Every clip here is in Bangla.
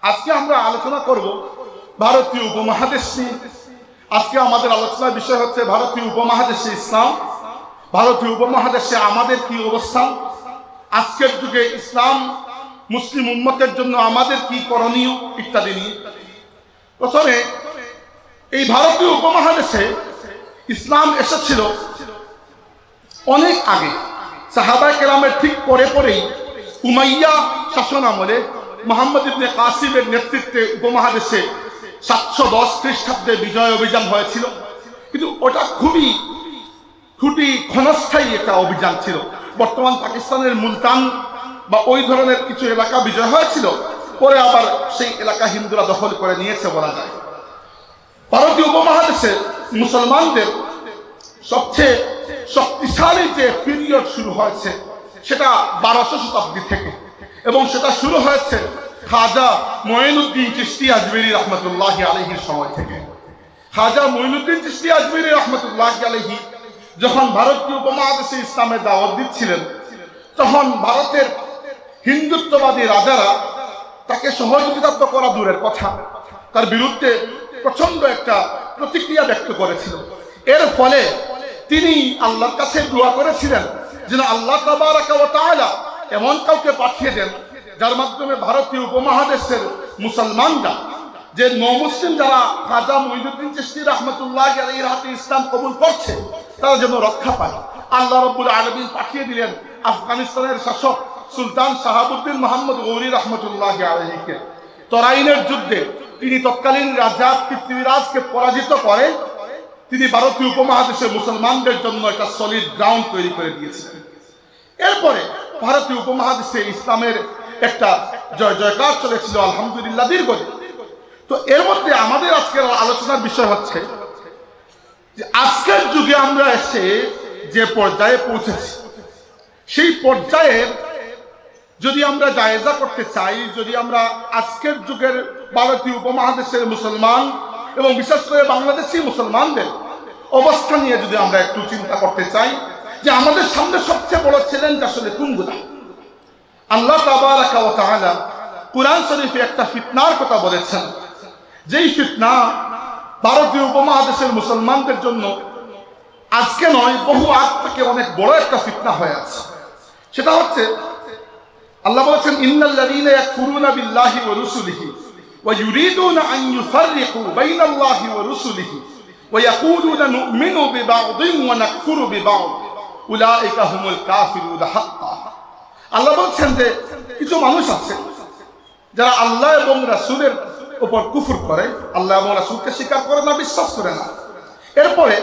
আজকে আমরা আলোচনা করব ভারতীয় উপমহাদেশ নিয়ে। আজকে আমাদের আলোচনার বিষয় হচ্ছে ভারতীয় উপমহাদেশে ইসলাম, ভারতীয় উপমহাদেশে আমাদের কি অবস্থান, আজকের যুগে ইসলাম মুসলিম উম্মতের জন্য আমাদের কি করণীয় ইত্যাদি নিয়ে। প্রথমে এই ভারতীয় উপমহাদেশে ইসলাম এসেছিল অনেক আগে, সাহাবায়ে কেরামের ঠিক পরে পরেই উমাইয়া শাসন আমলে মুহাম্মদ ইবনে কাসিমের নেতৃত্বে উপমহাদেশে 710 খ্রিস্টাব্দে বিজয় অভিযান হয়েছিল। কিন্তু ওটা খুবই ক্ষণস্থায়ী একটা অভিযান ছিল। বর্তমান পাকিস্তানের মুলতান বা ওই ধরনের কিছু এলাকা বিজয় হয়েছিল, পরে আবার সেই এলাকা হিন্দুরা দখল করে নিয়েছে বলা যায়। ভারতীয় উপমহাদেশে মুসলমানদের সবচেয়ে শক্তিশালী যে পিরিয়ড শুরু হয়েছে সেটা 1200 শতাব্দী থেকে, এবং সেটা শুরু হয়েছে খাজা মঈনুদ্দিন চিশতি আজমিরি রহমতুল্লাহি আলাইহির সময় থেকে। খাজা মঈনুদ্দিন চিশতি আজমিরি রহমতুল্লাহি আলাইহি যখন ভারতীয় উপমহাদেশে ইসলামের দাওয়াত দিচ্ছিলেন, তখন ভারতের হিন্দুত্ববাদী রাজারা তাকে সহযোগিতা করা দূরের কথা, তার বিরুদ্ধে প্রচন্ড একটা প্রতিক্রিয়া ব্যক্ত করেছিল। এর ফলে তিনি আল্লাহর কাছে দোয়া করেছিলেন যেন আল্লাহ তাবারাকা ওয়া তাআলা এমন কাউকে পাঠিয়ে দেন যার মাধ্যমে ভারতীয় উপমহাদেশের মুসলমানরা, যে নমুসলিম যারা খাজা মঈনুদ্দিন চিশতি রহমতুল্লাহি আলাইহির হাতে ইসলাম কবুল করছে, তারা যেন রক্ষা পায়। আল্লাহ রাব্বুল আলামিন পাঠিয়ে দিলেন আফগানিস্তানের শাসক সুলতান শাহাবুদ্দিন মোহাম্মদ গৌরী রহমতুল্লাহি আলাইহিকে। তরাইনের যুদ্ধে তিনি তৎকালীন রাজা পৃথ্বীরাজকে পরাজিত করে তিনি ভারতীয় উপমহাদেশে মুসলমানদের জন্য একটা সলিড গ্রাউন্ড তৈরি করে দিয়েছিলেন। এরপরে ভারতীয় উপমহাদেশে ইসলামের একটা জয় জয়কার চলেছিল আলহামদুলিল্লাহ দীর্ঘদিন। তো এর মধ্যে আমাদের আজকের আলোচনার বিষয় হচ্ছে যে আজকের যুগে আমরা এসে যে পর্যায়ে পৌঁছেছি, সেই পর্যায়ের যদি আমরা জায়েজা করতে চাই, যদি আমরা আজকের যুগের ভারতীয় উপমহাদেশের মুসলমান এবং বিশেষ করে বাংলাদেশি মুসলমানদের অবস্থা নিয়ে যদি আমরা একটু চিন্তা করতে চাই যে আমাদের সামনে সবচেয়ে বড় চ্যালেঞ্জ আসলে কোনগুলা। আল্লাহ তাবারাকা ওয়া তাআলা কুরআন শরীফে একটা ফিতনার কথা বলেছেন, যেই ফিতনা ভারতীয় উপমহাদেশের মুসলমানদের জন্য আজকে নয়, বহু আগ থেকে অনেক বড় একটা ফিতনা হয়ে আছে। সেটা হচ্ছে আল্লাহ বলেছেন ইন্নাল্লাযীনা ইয়াকফুরুনা বিল্লাহি ওয়া রুসুলিহি ওয়া ইউরিদুনা আন ইউফাররিকু বাইনাল্লাহি ওয়া রুসুলিহি ওয়া ইয়াকুলুনা নু'মিনু বিবা'দিন ওয়া নাকফুরু বিবা'দ উলাইকা হুমুল কাফিরুনা হাক্কান। আল্লাহ বলছেন যে কিছু মানুষ আছে যারা আল্লাহ এবং রাসূলের উপর কুফর করে, আল্লাহ এবং রাসূলকে স্বীকার করে না, বিশ্বাস করে না। এরপরে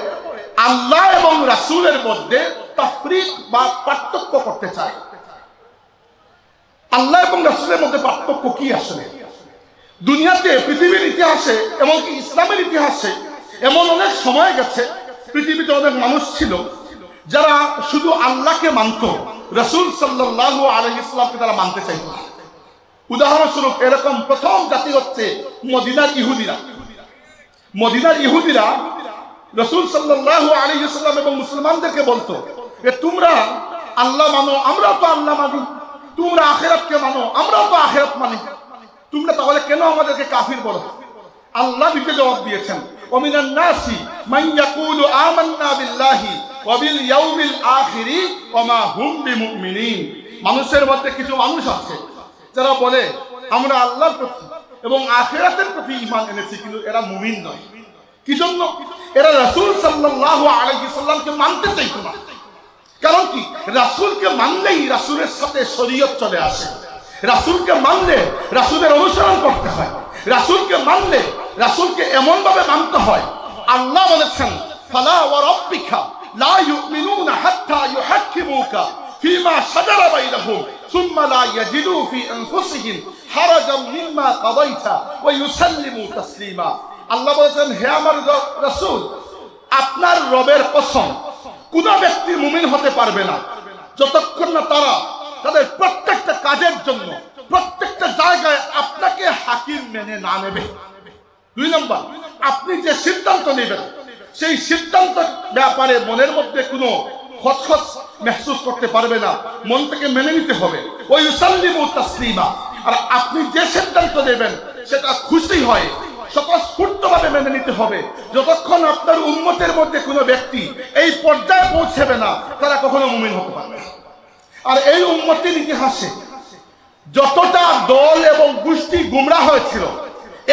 আল্লাহ এবং রাসূলের মধ্যে তাফরিক বা পার্থক্য করতে চায়। আল্লাহ এবং রাসূলের মধ্যে পার্থক্য কি আসলে? দুনিয়াতে পৃথিবীর ইতিহাসে এমনকি ইসলামের ইতিহাসে এমন অনেক সময় গেছে, পৃথিবীতে অনেক মানুষ ছিল যারা শুধু আল্লাহকে মানত, রাসূল সাল্লাল্লাহু আলাইহি ওয়াসাল্লামকে তারা মানতে চাইত না। উদাহরণস্বরূপ এরকম প্রথম জাতি হচ্ছে মদিনার ইহুদিরা। মদিনার ইহুদিরা রাসূল সাল্লাল্লাহু আলাইহি ওয়াসাল্লাম এবং মুসলমানদেরকে বলতো যে তোমরা আল্লাহ মানো, আমরাও তো আল্লাহ মানি, তোমরা আখিরাতকে মানো, আমরাও তো আখিরাত মানি, তোমরা তাহলে কেন আমাদেরকে কাফির বলো? আল্লাহ নিজে জবাব দিয়েছেন ওমিনান নাসি মান ইয়াকুলু আমান্না বিল্লাহি ওয়া বিল ইয়াউমিল আখিরি ওয়া মা হুম বিমুমিনিন। মানুষের মধ্যে কিছু মানুষ আছে যারা বলে আমরা আল্লাহর প্রতি এবং আখিরাতের প্রতি ঈমান এনেছি, কিন্তু এরা মুমিন নয়। কি জন্য? এরা রাসূল সাল্লাল্লাহু আলাইহি ওয়াসাল্লামকে মানতে চাইতো না। কারণ কি? রাসূলকে মানলেই রাসূলের সাথে শরীয়ত চলে আসে, রাসূলকে মানলে রাসূলের অনুসরণ করতে হয়, রাসূলকে মানলে রাসূলকে এমন ভাবে মানতে হয়। আল্লাহ বলেছেন ফালা ওয়া রাব্বিকা লা ইউমিনুনা হাত্তা ইউহাক্কিমুকা ফিমা শাজারা বাইনাহুম সুম্মা লা ইয়াজিদু ফি আনফুসিহিম হারাজাম মিম্মা কাদাইতা ওয়া ইউসাল্লিমু তাসলিমা। আল্লাহ বলেছেন হে আমার রাসূল, আপনার রবের কসম, কোন ব্যক্তি মুমিন হতে পারবে না যতক্ষণ না তারা তাদের প্রত্যেকটা কাজের জন্য প্রত্যেকটা জায়গায় আপনাকে হাকিম মেনে না নেবে। 2 নম্বর, আপনি যে সিদ্ধান্ত নেবেন সেই সিদ্ধান্ত ব্যাপারে মনের মধ্যে কোনো খচখচ महसूस করতে পারবে না, মন থেকে মেনে নিতে হবে। ওই ইউসাল্লিমু তাসলিমা। আর আপনি যে সিদ্ধান্ত নেবেন সেটা খুশি হয় স্বতঃস্ফূর্তভাবে মেনে নিতে হবে। যতক্ষণ আপনার উম্মতের মধ্যে কোনো ব্যক্তি এই পর্যায়ে পৌঁছবে না, তারা কখনো মুমিন হতে পারবে না। আর এই উম্মতের ইতিহাসে যতটা দল এবং গোষ্ঠী গুমরাহ হয়েছিল,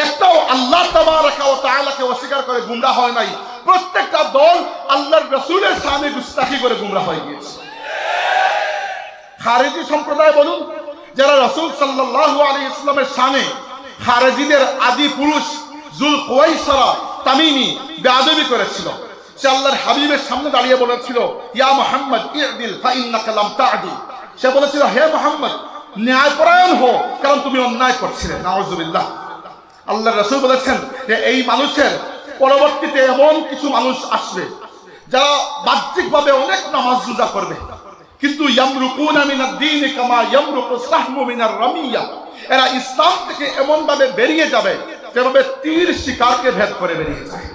একটাও আল্লাহ তাবারাকা ওয়া তাআলাকে অস্বীকার করে গুমরাহ হয় নাই। প্রত্যেকটা দল আল্লাহর রাসূলের শানে গুস্তাখি করে গুমরাহ হয়ে গিয়েছে। খারেজি সম্প্রদায় বলুন, যারা রাসূল সাল্লাল্লাহু আলাইহি ওয়াসাল্লামের শানে খারেজিদের আদি পুরুষ যুলকুওয়াইসরা তামিমি বেয়াদবি করেছিল, সে আল্লাহর হাবিবের সামনে দাঁড়িয়ে বলেছিল, ইয়া মুহাম্মদ ইদিল ফা ইন্নাকা লাম তা'দিল। সে বলেছিল, হে মুহাম্মদ ন্যায়পরায়ণ হও, কারণ তুমি অন্যায় করছিলে। নাউযুবিল্লাহ। আল্লাহর রাসূল বলেছেন যে এই মানুষের পরবর্তীতে এমন কিছু মানুষ আসবে যারা বাহ্যিকভাবে অনেক নামাজ রোজা করবে, কিন্তু ইয়ামরুকুনা মিনাদ দ্বীন কামা ইয়ামরুকু সাহমু মিনার রামিয়া। এরা ইসলাম থেকে এমন ভাবে বেরিয়ে যাবে যেভাবে তীর শিকারকে ভেদ করে বেরিয়ে যায়।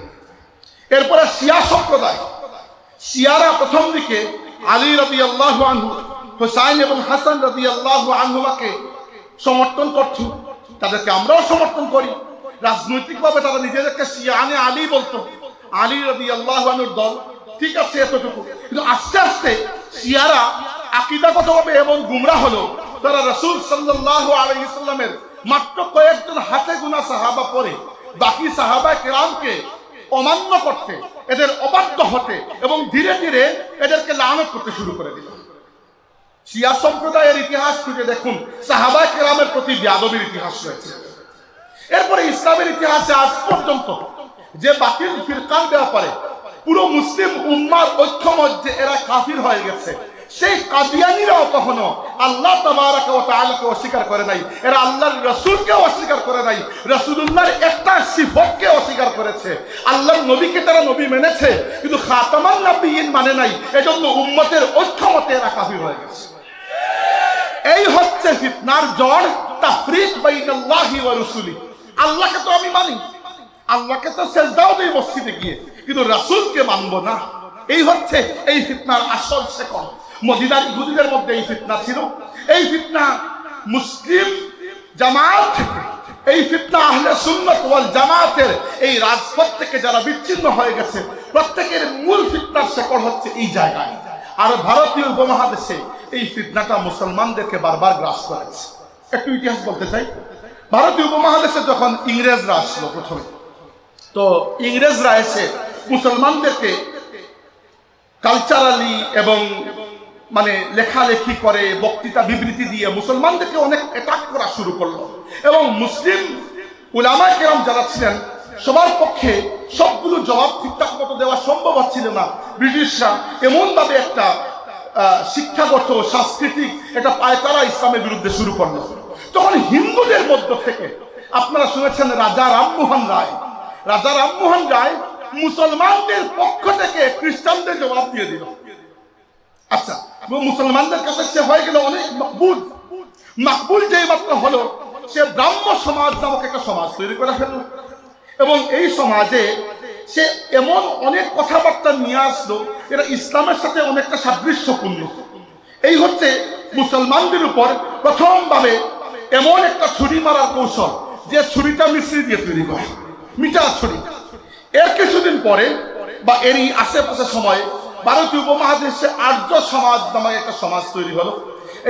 এরপরে শিয়া সম্প্রদায়, শিয়ারা প্রথম দিকে আলী রাদিয়াল্লাহু আনহু, হুসাইন এবং হাসান রাদিয়াল্লাহু আনহুমাকে সমর্থন করত। তাদেরকে আমরাও সমর্থন করি। রাজনৈতিকভাবে তারা নিজেদেরকে শিয়ানে আলী বলতো, আলী রাদিয়াল্লাহু আনহুর দল। ঠিক আছে, এতটুকু। কিন্তু আস্তে আস্তে শিয়ারা আকীদাগতভাবে এমন গুমরাহ হলো, তারা রাসূল সাল্লাল্লাহু আলাইহি ওয়াসাল্লামের মাত্র কয়েকজন হাতে গোনা সাহাবা পরে বাকি সাহাবায়ে কেরামকে অমান্য করতে, এদের অবাধ্য হতে এবং ধীরে ধীরে এদেরকে লানত করতে শুরু করে দিল। শিয়া সম্প্রদায়ের ইতিহাস খুঁজে দেখুন, সাহাবায়ে কেরামের প্রতি বেয়াদবির ইতিহাস রয়েছে। এরপরে ইসলামের ইতিহাসে আজ পর্যন্ত যে বাতিল ফিরকার ব্যাপারে পুরো মুসলিম উম্মার ঐক্যমত যে এরা কাফির হয়ে গেছে, সেই কাদিয়ানীরাও কখনো আল্লাহ তাবারাকা ওয়া তাআলাকে অস্বীকার করে নাই। এরা আল্লাহর রাসূলকে অস্বীকার করে নাই, রাসূলুল্লাহর একটা সিফতকে অস্বীকার করেছে। আল্লাহর নবীকে তারা নবী মেনেছে, কিন্তু খাতামান নবিয়্যিন মানে নাই। এজন্য উম্মতের ঐক্যমতে এরা কাফির হয়ে গেছে। এই হচ্ছে ফিতনার জড়, তাফরীক বাইনাল্লাহি ওয়া রাসূলি। আল্লাহকে তো আমি মানি, আল্লাহকে তো সেজদাও দেই মসজিদে গিয়ে, কিন্তু রাসূলকে মানবো না। এই হচ্ছে এই ফিতনার আসল শেকড়। মদিনার ইহুদিদের মধ্যে এই ফিতনা ছিল। এই ফিতনা মুসলিম জামাত থেকে, এই ফিতনা আহলে সুন্নাত ওয়াল জামাতের এই রাজপথ থেকে যারা বিচ্ছিন্ন হয়ে গেছে, প্রত্যেকের মূল ফিতনার শেকড় হচ্ছে এই জায়গায়। আর ভারতীয় উপমহাদেশে এই ফিতনাটা মুসলমানদেরকে বারবার গ্রাস করেছে। একটু ইতিহাস বলতে চাই। ভারতীয় উপমহাদেশে যখন ইংরেজরা আসলো প্রথমে, তো ইংরেজরা এসে মুসলমানদেরকে কালচারালি এবং মানে লেখালেখি করে, বক্তৃতা বিবৃতি দিয়ে মুসলমানদেরকে অনেক অ্যাটাক করা শুরু করলো। এবং মুসলিম উলামায়ে কেরাম যারা ছিলেন, সবার পক্ষে সবগুলো জবাব ঠিকঠাক মতো দেওয়া সম্ভব হচ্ছিল না। ব্রিটিশরা এমনভাবে একটা শিক্ষাগত সাংস্কৃতিক একটা পায়তারা ইসলামের বিরুদ্ধে শুরু করলো। তখন হিন্দুদের মধ্য থেকে আপনারা শুনেছেন রাজা রামমোহন রায়, রাজা রামমোহন রায় মুসলমানদের পক্ষ থেকে খ্রিস্টানদের জবাব দিয়ে দিল। আচ্ছা, মুসলমানদের কাছে সে হয়ে গেল অনেক মকবুল। মকবুল যেই মাত্র হলো, সে ব্রাহ্ম সমাজ নামক একটা সমাজ তৈরি করে ফেলল। এবং এই সমাজে সে এমন অনেক কথাবার্তা নিয়ে আসলো, এটা ইসলামের সাথে অনেকটা সাদৃশ্যপূর্ণ। এই হচ্ছে মুসলমানদের উপর প্রথমভাবে এমন একটা ছুরি মারার কৌশল, যে ছুরিটা মিশ্রি দিয়ে তৈরি করে, মিঠা ছুরি। এর কিছুদিন পরে বা এরই আশেপাশে সময়ে ভারতীয় উপমহাদেশে আর্য সমাজ নামে একটা সমাজ তৈরি হলো।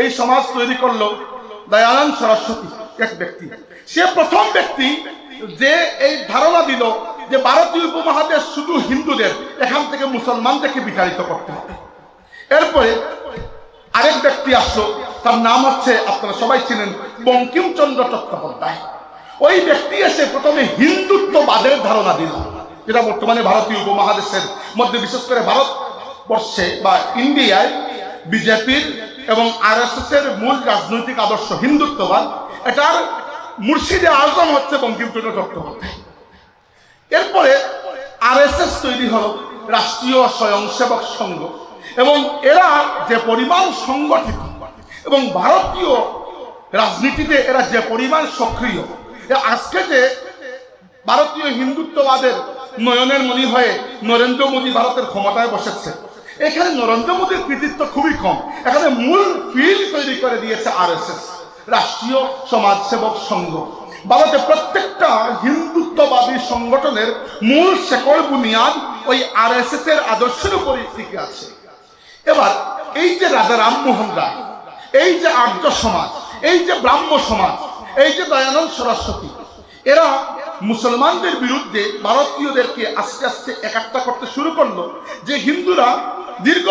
এই সমাজ তৈরি করলো দয়ানন্দ সরস্বতী, এক ব্যক্তি। সে প্রথম ব্যক্তি যে এই ধারণা দিল যে ভারতীয় উপমহাদেশ শুধু হিন্দুদের, এখান থেকে মুসলমানদেরকে বিতাড়িত করতে হবে। এরপরে আরেক ব্যক্তি আসলো, তার নাম হচ্ছে, আপনারা সবাই চিনেন, বঙ্কিমচন্দ্র চট্টোপাধ্যায়। ওই ব্যক্তি এসে প্রথমে হিন্দুত্ববাদের ধারণা দিল, যেটা বর্তমানে ভারতীয় উপমহাদেশের মধ্যে, বিশেষ করে ভারতবর্ষে বা ইন্ডিয়ায় বিজেপির এবং আরএসএস এর মূল রাজনৈতিক আদর্শ হিন্দুত্ববাদ। এটার মুর্শিদে আজম হচ্ছে বঙ্কিমচন্দ্র চট্টোপাধ্যায়। এরপরে আরএসএস তৈরি হলো, রাষ্ট্রীয় স্বয়ংসেবক সংঘ। এবং এরা যে পরিমাণ সংগঠিত এবং ভারতীয় রাজনীতিতে এরা যে পরিমাণ সক্রিয়, আজকে যে ভারতীয় হিন্দুত্ববাদের নয়নের মণি হয়ে নরেন্দ্র মোদী ভারতের ক্ষমতায় বসেছে, এখানে নরেন্দ্র মোদীর কৃতিত্ব খুবই কম। এখানে মূল ফিল্ড তৈরি করে দিয়েছে আরএসএস, রাষ্ট্রীয় সমাজসেবক সংঘ। ভারতে প্রত্যেক হিন্দুত্ববাদী সংগঠনের মূল শেকড় বুনিয়াদ ওই আরএসএস এর আদর্শের উপরই টিকে আছে। এবার এই যে রাজা রামমোহন রায়, এই যে আর্য সমাজ, এই যে ব্রাহ্ম সমাজ, এই যে দয়ানন্দ সরস্বতী, এরা মুসলমানদের বিরুদ্ধে ভারতীয়দেরকে আস্তে আস্তে একাত্তা করতে শুরু করলো যে হিন্দুরা দীর্ঘ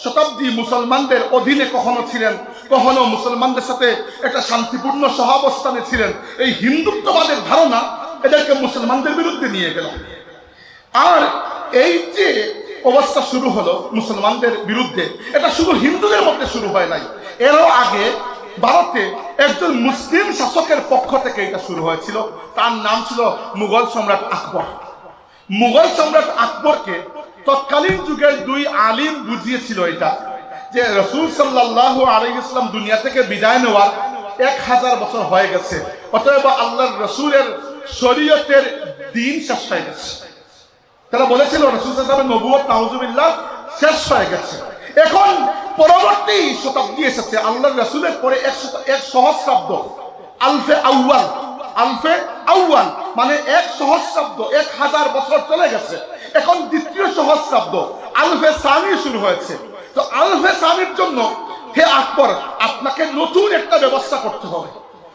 শতাব্দী মুসলমানদের অধীনে কখনো ছিলেন, কখনো মুসলমানদের সাথে একটা শান্তিপূর্ণ সহাবস্থানে ছিলেন। এই হিন্দুত্ববাদের ধারণা এদেরকে মুসলমানদের বিরুদ্ধে নিয়ে গেল। আর এই যে অবস্থা শুরু হলো মুসলমানদের বিরুদ্ধে, এটা শুধু হিন্দুদের মধ্যে শুরু হয় নাই, এরও আগে ভারতে একজন মুসলিম শাসকের পক্ষ থেকে এটা শুরু হয়েছিল। তার নাম ছিল মুঘল সম্রাট আকবর। মুঘল সম্রাট আকবরকে তৎকালীন যুগের দুই আলিম বুঝিয়েছিল এটা যে রাসূল সাল্লাল্লাহু আলাইহি ওয়াসাল্লাম দুনিয়া থেকে বিদায় নেওয়ার 1000 বছর হয়ে গেছে, অতএব আল্লাহর রাসূলের শরীয়তের দিন শেষ হয়ে গেছে। তারা বলেছিল রাসূল সাল্লাল্লাহু আলাইহি ওয়াসাল্লামের নবুয়ত নাউজুবিল্লাহ শেষ হয়ে গেছে। এখন পরবর্তী শতাব্দী এসেছে, আল্লাহর রাসূলের পরে এক সহস্রাব্দ, আলফে আউয়াল, আলফে আউয়াল মানে 1 সহস্রাব্দ, 1000 বছর চলে গেছে। এখন দ্বিতীয় সহস্রাব্দ আলফে সানি শুরু হয়েছে। তো আলফে সানির জন্য হে আকবর, আপনাকে নতুন একটা ব্যবস্থা করতে হবে।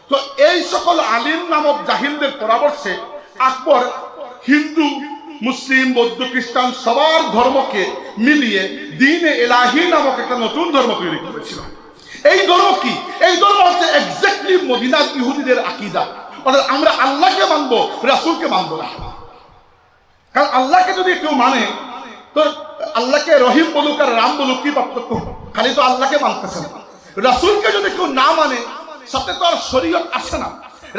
তো এই সকল আলিম নামক জাহিলদের পরামর্শে আকবর হিন্দু, মুসলিম, বৌদ্ধ, খ্রিস্টান সবার ধর্মকে মিলিয়ে দ্বীন-এ ইলাহি নামক একটা নতুন ধর্ম তৈরি করেছিল। এই ধর্ম কি? এই ধর্ম হচ্ছে এক্স্যাক্টলি মদিনার ইহুদিদের আকীদা, অর্থাৎ আমরা আল্লাহকে মানবো, রাসূলকে মানবো না। কারণ আল্লাহকে যদি কেউ মানে, তো আল্লাহকে রহিম বলুক আর রাম বলুক, কি পার্থক্য? খালি তো আল্লাহকে মানতেছে না। রাসূলকে যদি কেউ না মানে, সাথে তো আর শরীয়ত আসে না।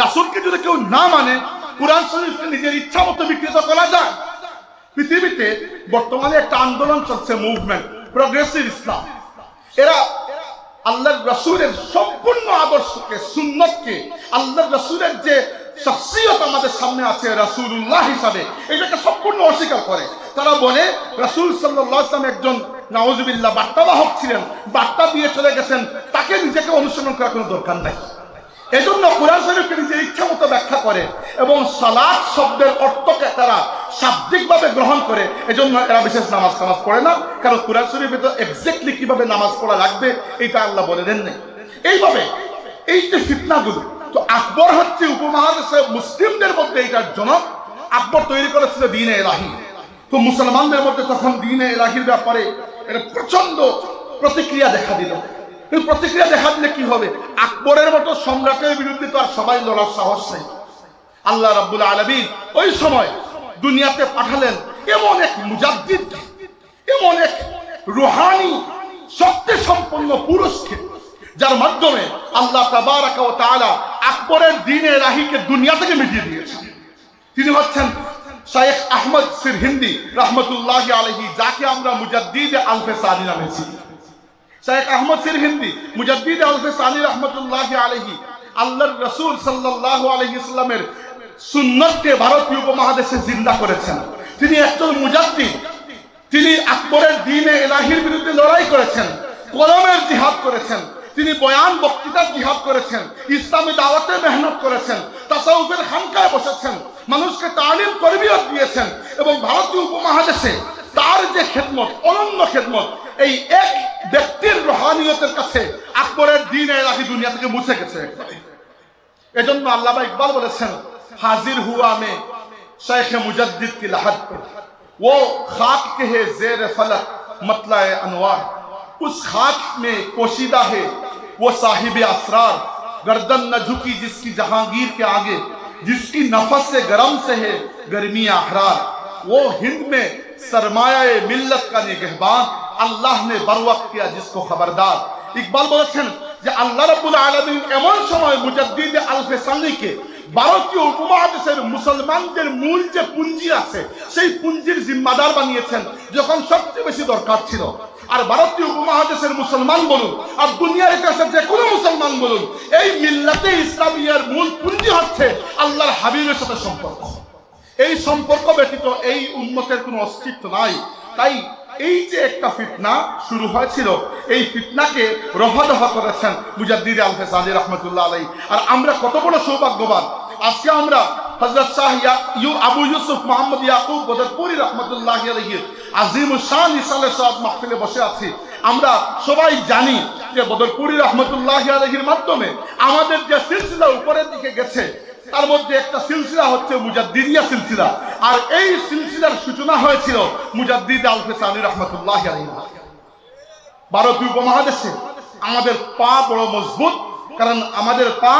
রাসূলকে যদি কেউ না মানে, কুরআন শরীফকে নিজের ইচ্ছা মতো বিকৃত করা যায়। পৃথিবীতে বর্তমানে একটা আন্দোলন চলছে, মুভমেন্ট, প্রগ্রেসিভ ইসলাম। এরা আল্লাহর রাসূলের সম্পূর্ণ আদর্শকে, সুন্নতকে, আল্লাহর রাসূলের যে শখসিয়ত আমাদের সামনে আছে রাসূলুল্লাহ হিসাবে, এটাকে সম্পূর্ণ অস্বীকার করে। তারা বলে রাসূল সাল্লাল্লাহু আলাইহি ওয়াসাল্লাম একজন নাউজুবিল্লাহ বার্তাবাহক ছিলেন, বার্তা দিয়ে চলে গেছেন, তাকে নিজেকে অনুসরণ করার কোনো দরকার নাই। এজন্য কুরআন শরীফকে নিজের ইচ্ছা মতো ব্যাখ্যা করে এবং সালাত শব্দের অর্থকে তারা শাব্দিকভাবে গ্রহণ করে। এজন্য এরা বিশেষ নামাজ পড়ে না, কারণ কুরআন শরীফে তো এক্স্যাক্টলি কিভাবে নামাজ পড়া লাগবে এটা আল্লাহ বলে দেন নাই। এইভাবে এই যে ফিতনাগুলো, তো আকবর হচ্ছে উপমহাদেশে মুসলিমদের মধ্যে এটার জনক। আকবর তৈরি করেছিল দ্বীন-এ ইলাহি। তো মুসলমানদের মধ্যে তখন দ্বীন-এ ইলাহির ব্যাপারে এটা প্রচন্ড প্রতিক্রিয়া দেখা দিল। এই প্রতিক্রিয়া দেখা দিলে কি হবে? আকবরের মতো সম্রাটের বিরুদ্ধে তো আর সবাই লড়ার সাহস নেই। আল্লাহ রাব্বুল আলামিন ওই সময় দুনিয়াতে পাঠালেন এমন এক মুজাদ্দিদকে, এমন এক রুহানি শক্তি সম্পন্ন পুরুষকে, যার মাধ্যমে আল্লাহ তাবারাকা ওয়া তাআলা আকবরের দ্বীন-এ ইলাহিকে দুনিয়া থেকে মিটিয়ে দিয়েছেন। তিনি হচ্ছেন শাইখ আহমদ সিরহিন্দি রাহমাতুল্লাহি আলাইহি, যাকে আমরা মুজাদ্দিদ আলফে সানি নামে চিনি। শাইখ আহমদ সিরহিন্দি মুজাদ্দিদ আলফে সানি রাহমাতুল্লাহি আলাইহি আল্লাহর রাসূল সাল্লাল্লাহু আলাইহি ওয়াসাল্লামের সুন্নতকে ভারতীয় উপমহাদেশে জিন্দা করেছেন। তিনি একজন মুজাদ্দিদ, তিনি আকবরের দ্বীন-এ ইলাহির বিরুদ্ধে লড়াই করেছেন, কলমের জিহাদ করেছেন, তিনি বয়ান বক্তৃতার জিহাদ করেছেন, ইসলামী দাওয়াতে মেহনত করেছেন, তাসাউফের খানকায় বসেছেন, মানুষকে তালিম তরবিয়ত দিয়েছেন এবং ভারতীয় উপমহাদেশে তার যে খেদমত, অনন্য খেদমত, এই এক ব্যক্তির রুহানিয়তের কাছে আকবরের দ্বীন-এ ইলাহি দুনিয়া থেকে মুছে গেছে। এজন্য আল্লামা ইকবাল বলেছেন, হাজির হুয়া মে শাইখ মুজাদ্দিদ কি লাহাদ पर वो खाक के है जेर फलक मतलाए अनवार, उस खाक में पोशीदा है वो साहिब असरार, गर्दन न झुकी जिसकी जहांगीर के आगे, जिसकी नफस से गरम से है गर्मी अहरार, वो हिंद में सरमाया मिल्लत का निगहबान, अल्लाह ने बरवक्त किया जिसको खबरदार। इकबाल বলেছেন যে আল্লাহ রাব্বুল আলামিন এমন সময় মুজাদ্দিদ আলফে সানিকে ভারতীয় উপমহাদেশের মুসলমানদের মূল যে পুঁজি আছে সেই পুঁজির জিম্মাদার বানিয়েছেন যখন সবচেয়ে বেশি দরকার ছিল। আর ভারতীয় উপমহাদেশের মুসলমান বলুন আর দুনিয়ার ইতিহাসে যে কোনো মুসলমান বলুন, এই মিল্লাতে ইসলামিয়ার মূল পুঁজি হচ্ছে আল্লাহর হাবিবের সাথে সম্পর্ক। এই সম্পর্ক ব্যতীত এই উম্মতের কোনো অস্তিত্ব নাই। তাই এই যে একটা ফিতনা শুরু হয়েছিল, এই ফিতনাকে রফাদফা করেছেন মুজাদ্দিদ আলফে সানি রাহমাতুল্লাহ আলাইহি। আর আমরা কত বড় সৌভাগ্যবান, আজকে আমরা হযরত শাহ আবু ইউসুফ মোহাম্মদ ইয়াকুব বদরপুরি রহমতুল্লাহ আলাইহির আজিমুশ শান ইসালে সাদ মাহফিলে বসে আছি। আমরা সবাই জানি যে বদরপুরি রহমতুল্লাহ আলাইহির মাধ্যমে আমাদের যে সিলসিলা উপরের দিকে গেছে তার মধ্যে একটা সিলসিলা হচ্ছে মুজাদ্দিদিয়া সিলসিলা, আর এই সিলসিলার সূচনা হয়েছিল মুজাদ্দিদ আল ফিসানি রহমতুল্লাহ আলাইহি। ভারতীয় উপমহাদেশে আমাদের পা বড় মজবুত, কারণ আমাদের পা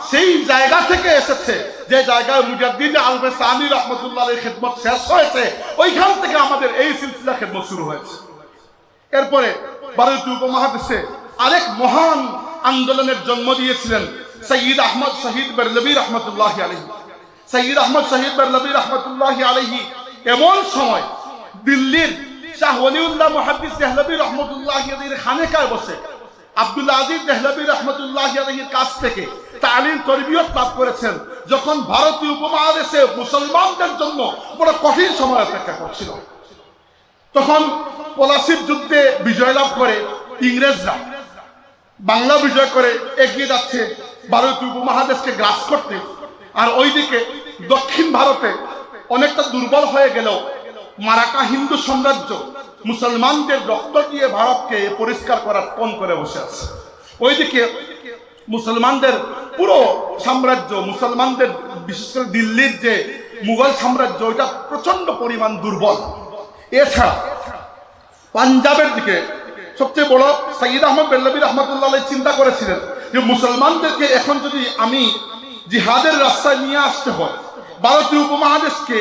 সেই জায়গা থেকে এসেছে যে জায়গায় মুজাদ্দিদ আল ফিসানি রহমতুল্লাহ আলাইহির খিদমত শেষ হয়েছে, ওইখান থেকে আমাদের এই সিলসিলা খিদমত শুরু হয়েছে। এরপরে ভারতীয় উপমহাদেশে আরেক মহান আন্দোলনের জন্ম দিয়েছিলেন সৈয়দ আহমদ শহীদ বেরলভী রহমতুল্লাহ আলাইহি। সৈয়দ আহমদ শহীদ বেরলভী রহমতুল্লাহ আলাইহি এমন সময় দিল্লির শাহ ওলিউল্লাহ মুহাদ্দিস দেহলভী রহমতুল্লাহ আলাইহির খানেকায় বসে আব্দুল আজিজ দেহলভী রহমতুল্লাহ আলাইহির কাছ থেকে তালিম তরবিয়ত লাভ করেছেন, যখন ভারতীয় উপমহাদেশে মুসলমানদের জন্য বড় কঠিন সময় অপেক্ষা করছিল। তখন পলাশির যুদ্ধে বিজয় লাভ করে ইংরেজরা, বাংলা বিজয় করে এগিয়ে যাচ্ছে ভারতীয় উপমহাদেশকে গ্রাস করতে। আর ওইদিকে দক্ষিণ ভারতে অনেকটা দুর্বল হয়ে গেল মারাঠা হিন্দু সাম্রাজ্য মুসলমানদের রক্ত দিয়ে ভারতকে পরিষ্কার করার পণ করে বসে আছে। ওইদিকে মুসলমানদের পুরো সাম্রাজ্য, মুসলমানদের বিশেষ করে দিল্লির যে মুঘল সাম্রাজ্য, ওইটা প্রচন্ড পরিমাণ দুর্বল। এছাড়া পাঞ্জাবের দিকে সবচেয়ে বড় সৈয়দ আহমদ বেরলভী রহমতুল্লাহ আলাইহি চিন্তা করেছিলেন যে মুসলমানদেরকে এখন যদি আমি জিহাদের রাস্তায় নিয়ে আসতে হয়, ভারতীয় উপমহাদেশকে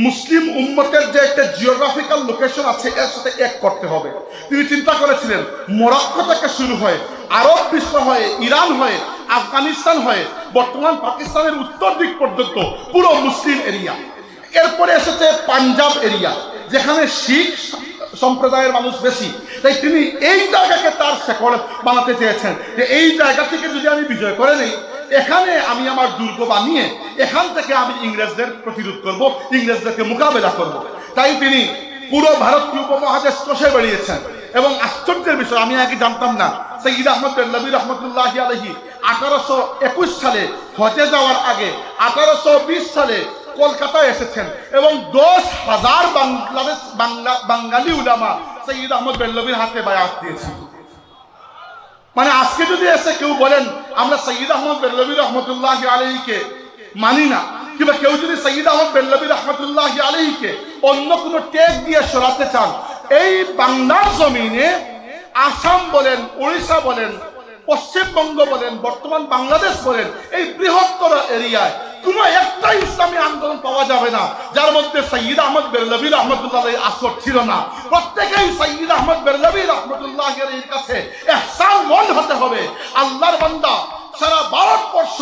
মুসলিম উম্মতের যে একটা জিওগ্রাফিক্যাল লোকেশন আছে এর সাথে এক করতে হবে। তিনি চিন্তা করেছিলেন মরক্কো থেকে শুরু হয়ে আরব বিশ্ব হয়ে, ইরান হয়ে, আফগানিস্তান হয়ে বর্তমান পাকিস্তানের উত্তর দিক পর্যন্ত পুরো মুসলিম এরিয়া। এরপরে এসেছে পাঞ্জাব এরিয়া, যেখানে শিখ সম্প্রদায়ের মানুষ বেশি, তাই তিনি এই জায়গাকে তার শেকড় বানাতে চেয়েছেন যে এই জায়গা থেকে যদি আমি বিজয় করে নেই, এখানে আমি আমার দুর্গ বানিয়ে এখান থেকে আমি ইংরেজদের প্রতিরোধ করব, ইংরেজদেরকে মোকাবেলা করব। তাই তিনি পুরো ভারতীয় উপমহাদেশ চষে বেরিয়েছেন। এবং আশ্চর্যের বিষয়, আমি আগে জানতাম না, সৈয়দ আহমদ বেরলভী রহমতুল্লাহ আলাইহি 1821 সালে হজে যাওয়ার আগে 1820 সালে কলকাতায় এসেছেন এবং 10,000 বাঙালি উলামা সৈয়দ আহমদ বেরলভীর হাতে বায়াত দিয়েছেন। মানে আজকে যদি এসে কেউ বলেন আমরা সৈয়দ আহমদ বেরলভী রহমতুল্লাহ আলাইহিকে মানি না, কিংবা কেউ যদি সৈয়দ আহমদ বেরলভী রহমতুল্লাহ আলাইহিকে অন্য কোনো ট্যাগ দিয়ে সরাতে চান, এই বাংলার জমিনে আসাম বলেন, উড়িষ্যা বলেন, পশ্চিমবঙ্গ বলেন, বর্তমান বাংলাদেশ বলেন, এই বৃহত্তর এরিয়ায় কোনো একটা ইসলামী আন্দোলন পাওয়া যাবে না যার মধ্যে সৈয়দ আহমদ বেরলভী রহমতুল্লাহ আলাইহির আসর ছিল না। প্রত্যেকেই সৈয়দ আহমদ বেরলভী রহমতুল্লাহ আলাইহির কাছে ইহসানমন্দ হতে হবে। আল্লাহর বান্দা সারা ভারতবর্ষ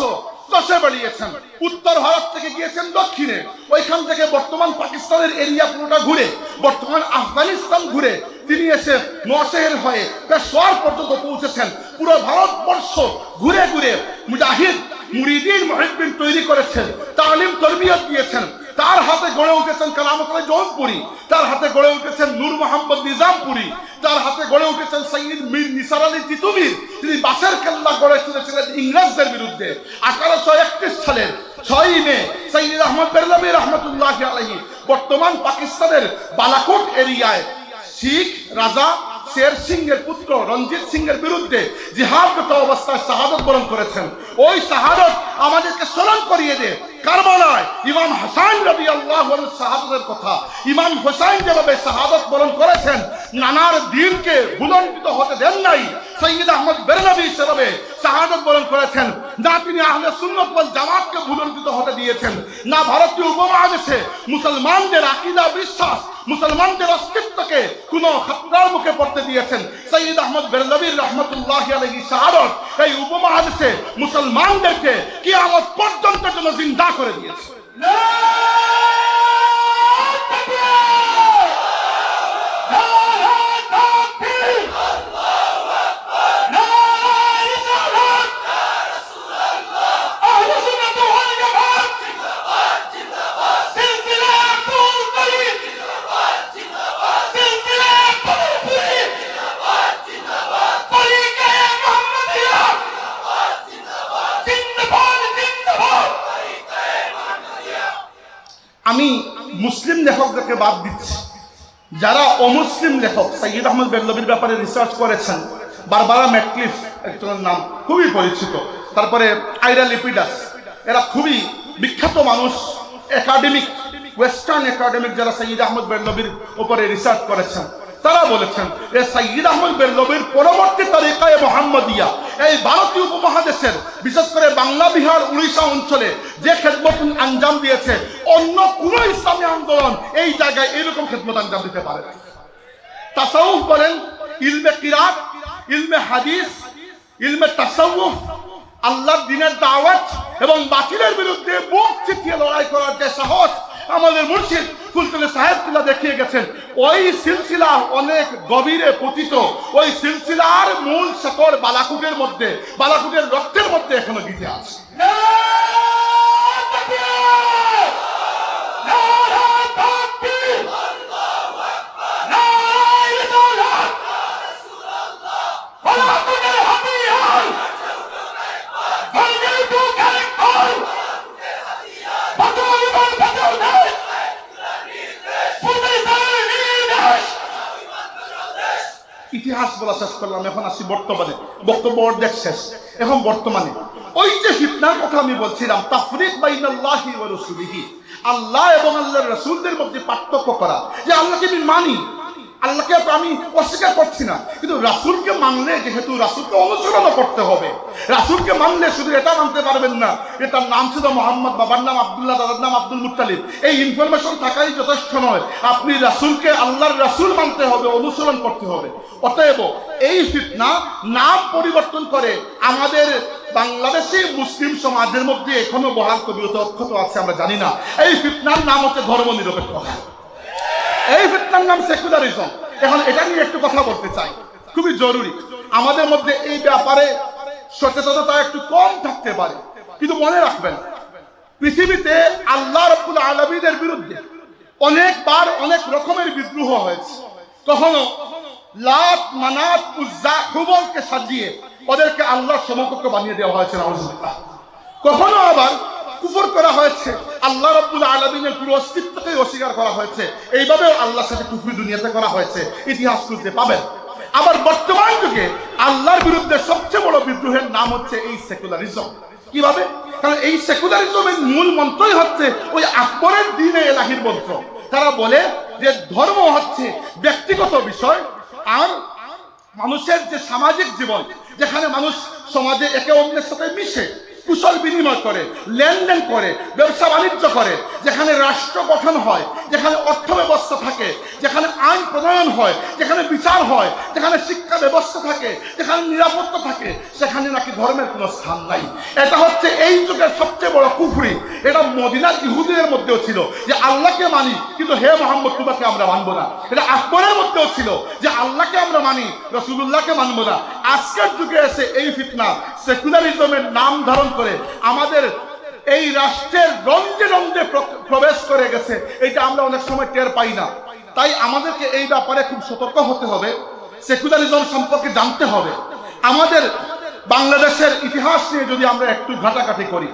চষে বেরিয়েছেন, উত্তর ভারত থেকে গিয়েছেন দক্ষিণে, ওইখান থেকে বর্তমান পাকিস্তানের এরিয়া পুরোটা ঘুরে, বর্তমান আফগানিস্তান ঘুরে তিনি এসে নওশের হয়ে পেশোয়ার পর্যন্ত পৌঁছেছেন। পুরো ভারতবর্ষ ঘুরে ঘুরে মুজাহিদ মুরিদিন মুহিব্বিন তৈরি করেছেন, তালিম তরবিয়ত দিয়েছেন। তার হাতে গড়ে উঠেছেন কালামত আলী জৌনপুরি, তার হাতে গড়ে উঠেছেন নূর মোহাম্মদ নিজামপুরি, তার হাতে গড়ে উঠেছেন সৈয়দ মীর নিসার আলী তিতুমির। তিনি বাসের কেল্লা গড়ে তুলেছিলেন ইংরেজদের বিরুদ্ধে। 1831 সালের 6 মে সৈয়দ আহমদ বেরলভী রহমতুল্লাহ আলাইহি বর্তমান পাকিস্তানের বালাকোট এরিয়ায় শিখ রাজা শের সিংহের পুত্র রঞ্জিত সিংহের বিরুদ্ধে জিহাদরত অবস্থায় শাহাদত বরণ করেছেন। ওই শাহাদত আমাদেরকে স্মরণ করিয়ে দেয় কারবালায় ইমাম হাসান রাদিয়াল্লাহু আনহু শাহাদতের কথা। ইমাম হোসেন যেভাবে শাহাদত বরণ করেছেন, নানার দ্বীনকে ভুলণ্ঠিত হতে দেন নাই, সৈয়দ আহমদ বেরলভী সেভাবে শাহাদত বরণ করেছেন। না তিনি আহলে সুন্নাত ওয়াল জামাতকে ভুলণ্ঠিত হতে দিয়েছেন, না ভারতীয় উপমহাদেশে মুসলমানদের আকীদা বিশ্বাস, মুসলমানদের অস্তিত্বকে কোনো খতরার মুখে পড়তে দিয়েছেন। সৈয়দ আহমদ বেরলভী রহমতুল্লাহ আলাইহি শাহাদত এই উপমহাদেশে মুসলমানদেরকে কিয়ামত পর্যন্ত জন্য জিন্দা করে দিয়েছে। আমি মুসলিম লেখকদেরকে বাদ দিচ্ছি, যারা অমুসলিম লেখক সাইয়্যিদ আহমদ বেরলভীর ব্যাপারে রিসার্চ করেছেন, বারবারা ম্যাটক্লিফ একজনের নাম খুবই পরিচিত, তারপরে আইরা লিপিডাস, এরা খুবই বিখ্যাত মানুষ, একাডেমিক, ওয়েস্টার্ন একাডেমিক যারা সাইয়্যিদ আহমদ বেরলভীর উপরে রিসার্চ করেছেন, তারা বলেছেন যে সাইয়্যিদ আহমদ বেরলভীর পরবর্তী তরিকায়ে মুহাম্মদিয়া এই ভারতীয় উপমহাদেশের বিশেষ করে বাংলা, বিহার, উড়িষ্যা অঞ্চলে যে খেদমত আঞ্জাম দিয়েছে, অন্য কোন ইসলামী আন্দোলন এই জায়গায় এরকম খেদমত আঞ্জাম দিতে পারে না। তাসাউফ বলেন, ইলমে কিরাত, ইলমে হাদিস, ইলমে তাসাউফ, আল্লাহর দ্বীনের দাওয়াত এবং বাতিলের বিরুদ্ধে বুক চিতিয়ে লড়াই করার যে সাহস আমাদের মুর্শিদ ফুলতলি সাহেবতুল্লাহ দেখিয়ে গেছেন, ওই সিলসিলা অনেক গভীরে পতিত, ওই সিলসিলার মূল শেকড় বালাকুটের মধ্যে, বালাকুটের রক্তের মধ্যে এখনো গিয়ে আছে। ইতিহাস বলা শেষ করলাম, এখন আসি বর্তমানে, বক্তব্য অর্ধেক শেষ। এখন বর্তমানে ওই যে ফিতনার কথা আমি বলছিলাম, তাফরিক বাইনাল্লাহি ওয়া রাসূলিহি, আল্লাহ এবং আল্লাহর রাসূলদের মধ্যে পার্থক্য করা, যে আল্লাহকে আমি মানি, আল্লাহকে তো আমি অস্বীকার করছি না, কিন্তু রাসূলকে মানলে যেহেতু রাসূলকে অনুসরণ করতে হবে, রাসূলকে মানলে শুধু এটা মানতে পারবেন না এটার নাম ছিল মোহাম্মদ, বাবার নাম আব্দুল্লাহ, দাদার নাম আব্দুল মুত্তালিব, এই ইনফরমেশন থাকাই যথেষ্ট নয়, আপনি রাসূলকে আল্লাহর রাসূল মানতে হবে, অনুসরণ করতে হবে। অতএব এই ফিতনা নাম পরিবর্তন করে আমাদের বাংলাদেশি মুসলিম সমাজের মধ্যে এখনো বহাল কবিরতা অক্ষত আছে, আমরা জানি না। এই ফিতনার নাম হচ্ছে ধর্ম নিরপেক্ষতা, এই ফিতনার নাম সেকুলারিজম। এখন এটা নিয়ে একটু কথা বলতে চাই, খুবই জরুরি। আমাদের মধ্যে এই ব্যাপারে সচেতনতা একটু কম থাকতে পারে, কিন্তু মনে রাখবেন পৃথিবীতে আল্লাহ রাব্বুল আলামিনের বিরুদ্ধে অনেকবার অনেক রকমের বিদ্রোহ হয়েছে। কখনো লাত, মানাত, উজ্জা, হুবলকে সাজিয়ে ওদেরকে আল্লাহর সমকক্ষ বানিয়ে দেওয়া হয়েছে, নাউযুবিল্লাহ। কখনো আবার কুফর করা হয়েছে, আল্লাহ রাব্বুল আলামিনের পুরো অস্তিত্বকে অস্বীকার করা হয়েছে, এইভাবে আল্লাহর সাথে কুফরি দুনিয়াতে করা হয়েছে, ইতিহাস খুঁজতে পাবেন। আবার বর্তমান যুগে আল্লাহর বিরুদ্ধে সবচেয়ে বড় বিদ্রোহের নাম হচ্ছে এই সেকুলারিজম। কিভাবে? কারণ এই সেকুলারিজমের মূল মন্ত্রই হচ্ছে ওই আকবরের দ্বীনে ইলাহির মন্ত্র। তারা বলে যে ধর্ম হচ্ছে ব্যক্তিগত বিষয়, আর মানুষের যে সামাজিক জীবন, যেখানে মানুষ সমাজে একে অন্যের সাথে মিশে, কুশল বিনিময় করে, লেনদেন করে, ব্যবসা বাণিজ্য করে, যেখানে রাষ্ট্র গঠন হয়, যেখানে অর্থ ব্যবস্থা থাকে, যেখানে আইন প্রণয়ন হয়, যেখানে বিচার হয়, যেখানে শিক্ষা ব্যবস্থা থাকে, যেখানে নিরাপত্তা থাকে, সেখানে নাকি ধর্মের কোনো স্থান নাই। এটা হচ্ছে এই যুগের সবচেয়ে বড় কুফরি। এটা মদিনার ইহুদিদের মধ্যেও ছিল যে আল্লাহকে মানি, কিন্তু হে মোহাম্মদ তোমাকে আমরা মানবো না। এটা আকবরের মধ্যেও ছিল যে আল্লাহকে আমরা মানি, রাসূলুল্লাহকে মানবো না। আজকের যুগে এসে এই ফিতনা সেকুলারিজমের নাম ধারণ করে আমাদের এই রাষ্ট্রের রঞ্জে রঞ্জে প্রবেশ করে গেছে, এটা আমরা অনেক সময় টের পাই না। তাই আমাদেরকে এই ব্যাপারে খুব সতর্ক হতে হবে, সেকুলারিজম সম্পর্কে জানতে হবে। আমাদের বাংলাদেশের ইতিহাস নিয়ে যদি আমরা একটু ঘাটাঘাটি করি,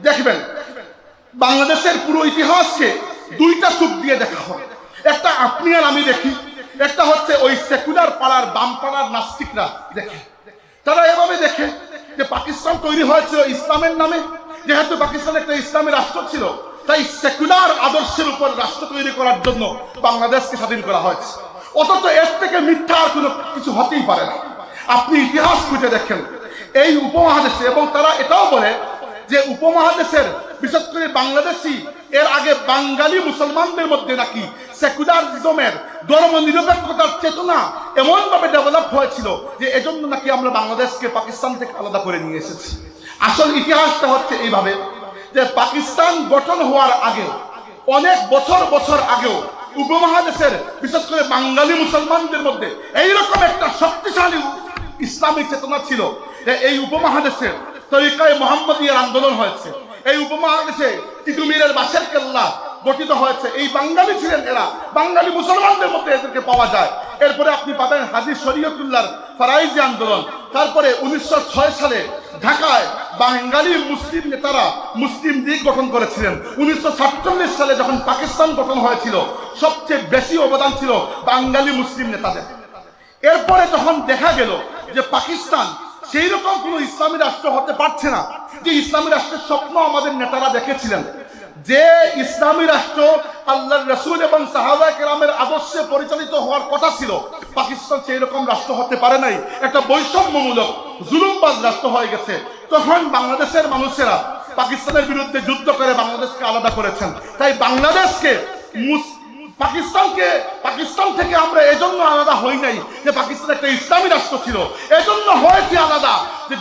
দেখবেন বাংলাদেশের পুরো ইতিহাসকে দুইটা চোখ দিয়ে দেখা হয়। একটা আপনি আর আমি দেখি, একটা হচ্ছে ওই সেকুলার পাড়ার বাম পাড়ার নাস্তিকরা দেখে। তারা এভাবে দেখে যে পাকিস্তান তৈরি হয়েছিল ইসলামের নামে, যেহেতু পাকিস্তান একটা ইসলামী রাষ্ট্র ছিল, তাই সেকুলার আদর্শের উপর রাষ্ট্র তৈরি করার জন্য বাংলাদেশকে স্বাধীন করা হয়েছে। অথচ এর থেকে মিথ্যা আর কোনো কিছু হতেই পারে না। আপনি ইতিহাস খুঁজে দেখেন এই উপমহাদেশে, এবং তারা এটাও বলে যে উপমহাদেশের বিশেষ করে বাংলাদেশি, এর আগে বাঙালি মুসলমানদের মধ্যে নাকি সেকুলারিজমের, ধর্ম নিরপেক্ষতার চেতনা এমনভাবে ডেভেলপ হয়েছিল যে এজন্য নাকি আমরা বাংলাদেশকে পাকিস্তান থেকে আলাদা করে নিয়ে এসেছি। আসল ইতিহাসটা হচ্ছে এইভাবে যে পাকিস্তান গঠন হওয়ার আগে, অনেক বছর আগেও উপমহাদেশের বিশেষ করে বাঙালি মুসলমানদের মধ্যে এইরকম একটা শক্তিশালী ইসলামী চেতনা ছিল যে এই উপমহাদেশের তরিকায়ে মুহাম্মদিয়ার আন্দোলন হয়েছে। এই উপমহাদেশে তিতুমিরের বাসের কেল্লা গঠিত হয়েছে। এই বাঙালি ছিলেন এরা, বাঙালি মুসলমানদের মধ্যে এদেরকে পাওয়া যায়। এরপরে আপনি পাবেন হাজী শরীয়তুল্লাহর ফারাইজি আন্দোলন, তারপরে 1906 সালে ঢাকায় বাঙালি মুসলিম নেতারা মুসলিম লীগ গঠন করেছিলেন। 1947 সালে যখন পাকিস্তান গঠন হয়েছিল, সবচেয়ে বেশি অবদান ছিল বাঙালি মুসলিম নেতাদের। এরপরে যখন দেখা গেল যে পাকিস্তান সেই রকম কোনো ইসলামী রাষ্ট্র হতে পারছে না, যে ইসলামী রাষ্ট্রের স্বপ্ন আমাদের নেতারা দেখেছিলেন, যে ইসলামী রাষ্ট্র আল্লাহর রাসূল এবং সাহাবায়ে কেরামের আদর্শে পরিচালিত হওয়ার কথা ছিল, পাকিস্তান সেই রকম রাষ্ট্র হতে পারে নাই, একটা বৈষম্যমূলক জুলুমবাজ রাষ্ট্র হয়ে গেছে। তখন বাংলাদেশের মানুষেরা পাকিস্তানের বিরুদ্ধে যুদ্ধ করে বাংলাদেশকে আলাদা করেছেন। তাই বাংলাদেশকে পাকিস্তান থেকে আমরা এজন্য আলাদা হই নাই যে পাকিস্তান একটা ইসলামী রাষ্ট্র ছিল, এজন্য হয়েছে আলাদা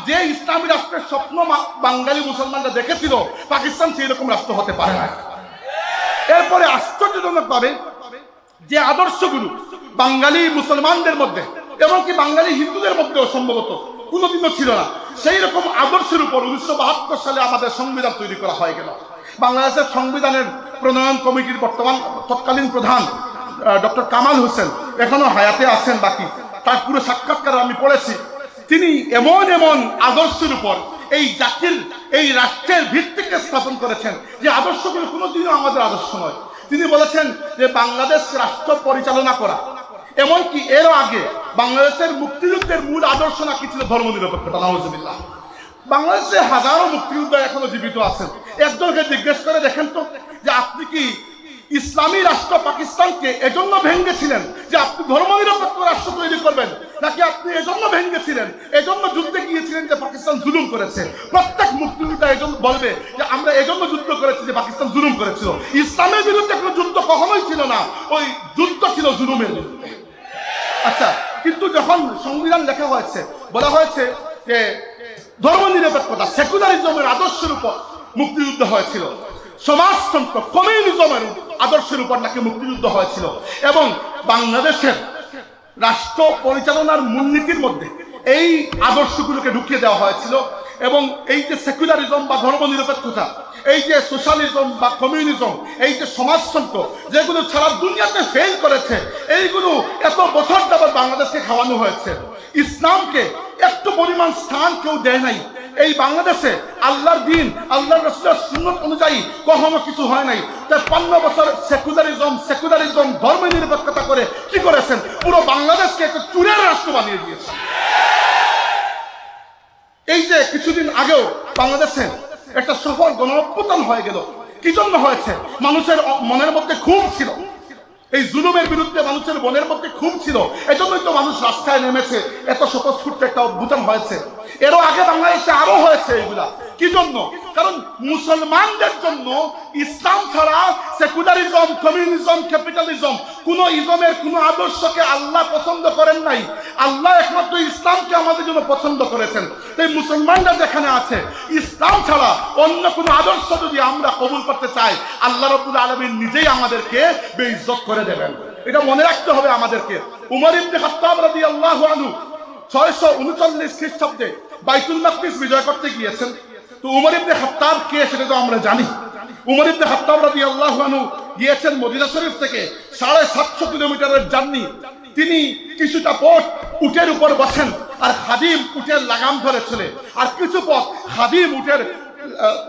যে ইসলামী রাষ্ট্রের স্বপ্ন বাঙালি মুসলমানরা দেখেছিল, পাকিস্তান সেই রকম রাষ্ট্র হতে পারে না। এরপরে আশ্চর্যজনক ভাবে যে আদর্শগুলো বাঙালি মুসলমানদের মধ্যে এমনকি বাঙালি হিন্দুদের মধ্যেও সম্ভবত কোনোদিনও ছিল না, সেই রকম আদর্শের উপর 1972 সালে আমাদের সংবিধান তৈরি করা হয়ে গেল। বাংলাদেশের সংবিধানের প্রণয়ন কমিটির বর্তমান তৎকালীন প্রধান ডক্টর কামাল হোসেন এখনো হায়াতে আছেন বাকি, তার পুরো সাক্ষাৎকার আমি পড়েছি। তিনি এমন এমন আদর্শের উপর এই জাতির এই রাষ্ট্রের ভিত্তিকে স্থাপন করেছেন যে আদর্শগুলো কোনোদিনও আমাদের আদর্শ নয়। তিনি বলেছেন যে বাংলাদেশ রাষ্ট্র পরিচালনা করা, এমনকি এরও আগে বাংলাদেশের মুক্তিযুদ্ধের মূল আদর্শ নাকি ছিল ধর্মনিরপেক্ষতা। নাউজুবিল্লাহ। বাংলাদেশে হাজারো মুক্তিযোদ্ধা এখনো জীবিত আছেন। একজনকে জিজ্ঞেস করে দেখেন তো যে আপনি কি ইসলামী রাষ্ট্র পাকিস্তানকে এজন্য ভেঙেছিলেন যে আপনি ধর্মনিরপেক্ষ রাষ্ট্র তৈরি করবেন, নাকি আপনি এজন্য ভেঙেছিলেন, এজন্য যুদ্ধে গিয়েছিলেন যে পাকিস্তান জুলুম করেছে? প্রত্যেক মুক্তিযোদ্ধা এজন্য বলবে যে আমরা এজন্য যুদ্ধ করেছি যে পাকিস্তান জুলুম করেছিল। ইসলামের বিরুদ্ধে কোনো যুদ্ধ কখনোই ছিল না, ওই যুদ্ধ ছিল জুলুমের বিরুদ্ধে। আচ্ছা, কিন্তু যখন সংবিধান লেখা হয়েছে, বলা হয়েছে যে ধর্মনিরপেক্ষতা সেকুলারিজমের আদর্শের উপর মুক্তিযুদ্ধ হয়েছিল, সমাজতন্ত্র কমিউনিজমের আদর্শের উপর নাকি মুক্তিযুদ্ধ হয়েছিল, এবং বাংলাদেশের রাষ্ট্র পরিচালনার মূলনীতির মধ্যে এই আদর্শগুলোকে ঢুকিয়ে দেওয়া হয়েছিল। এবং এই যে সেকুলারিজম বা ধর্মনিরপেক্ষতা, এই যে সোশ্যালিজম বা কমিউনিজম, এই যে সমাজতন্ত্র যেগুলো সারা দুনিয়াতে ফেল করেছে, এইগুলো এত বছর যাবত বাংলাদেশকে খাওয়ানো হয়েছে। ইসলামকে একটু পরিমাণ স্থান কেউ দেয় নাই। এই বাংলাদেশে আল্লাহর দিন, আল্লাহর রাসূলের সুন্নাত অনুযায়ী কখনো কিছু হয় নাই। 53 বছর সেকুলারিজম ধর্মনিরপেক্ষতা করে কি করেছেন? পুরো বাংলাদেশকে একটা চুরের রাষ্ট্র বানিয়ে দিয়েছেন। এই যে কিছুদিন আগেও বাংলাদেশে একটা সফল গণঅভ্যুত্থান হয়ে গেল, কি জন্য হয়েছে? মানুষের মনের মধ্যে ক্ষোভ ছিল, এই জুলুমের বিরুদ্ধে মানুষের মনের মধ্যে ক্ষোভ ছিল, এজন্যই তো মানুষ রাস্তায় নেমেছে, এত স্বতঃস্ফূর্ত একটা অভ্যুত্থান হয়েছে। এরও আগে বাংলাদেশে আরো হয়েছে এগুলা। কি জন্য? কারণ মুসলমানদের জন্য ইসলাম ছাড়া সেকুলারিজম, কমিউনিজম, ক্যাপিটালিজম কোন ইজমের কোন আদর্শকে আল্লাহ পছন্দ করেন নাই। আল্লাহ একমাত্র ইসলামকে আমাদের জন্য পছন্দ করেছেন। তাই মুসলমানরা যেখানে আছে, ইসলাম ছাড়া অন্য কোন আদর্শ যদি আমরা কবুল করতে চাই, আল্লাহ রাব্বুল আলামিন নিজেই আমাদেরকে বেইজ্জত করে দেবেন। এটা মনে রাখতে হবে আমাদেরকে। উমর ইবনে খাত্তাব রাদিয়াল্লাহু আনহু 639 খ্রিস্টাব্দে বাইতুল মাকদিস বিজয় করতে গিয়েছেন। তো উমর ইবনে খাত্তাব কে সেটা তো আমরা জানি। উমর ইবনে খাত্তাব রাদিয়াল্লাহু আনহু গিয়েছেন মদিনা শরীফ থেকে 750 কিলোমিটারের জার্নি। তিনি কিছুটা পথ উটের উপর বসেন, আর খাদিম উটের লাগাম ধরে চলে, আর কিছু পথ খাদিম উটের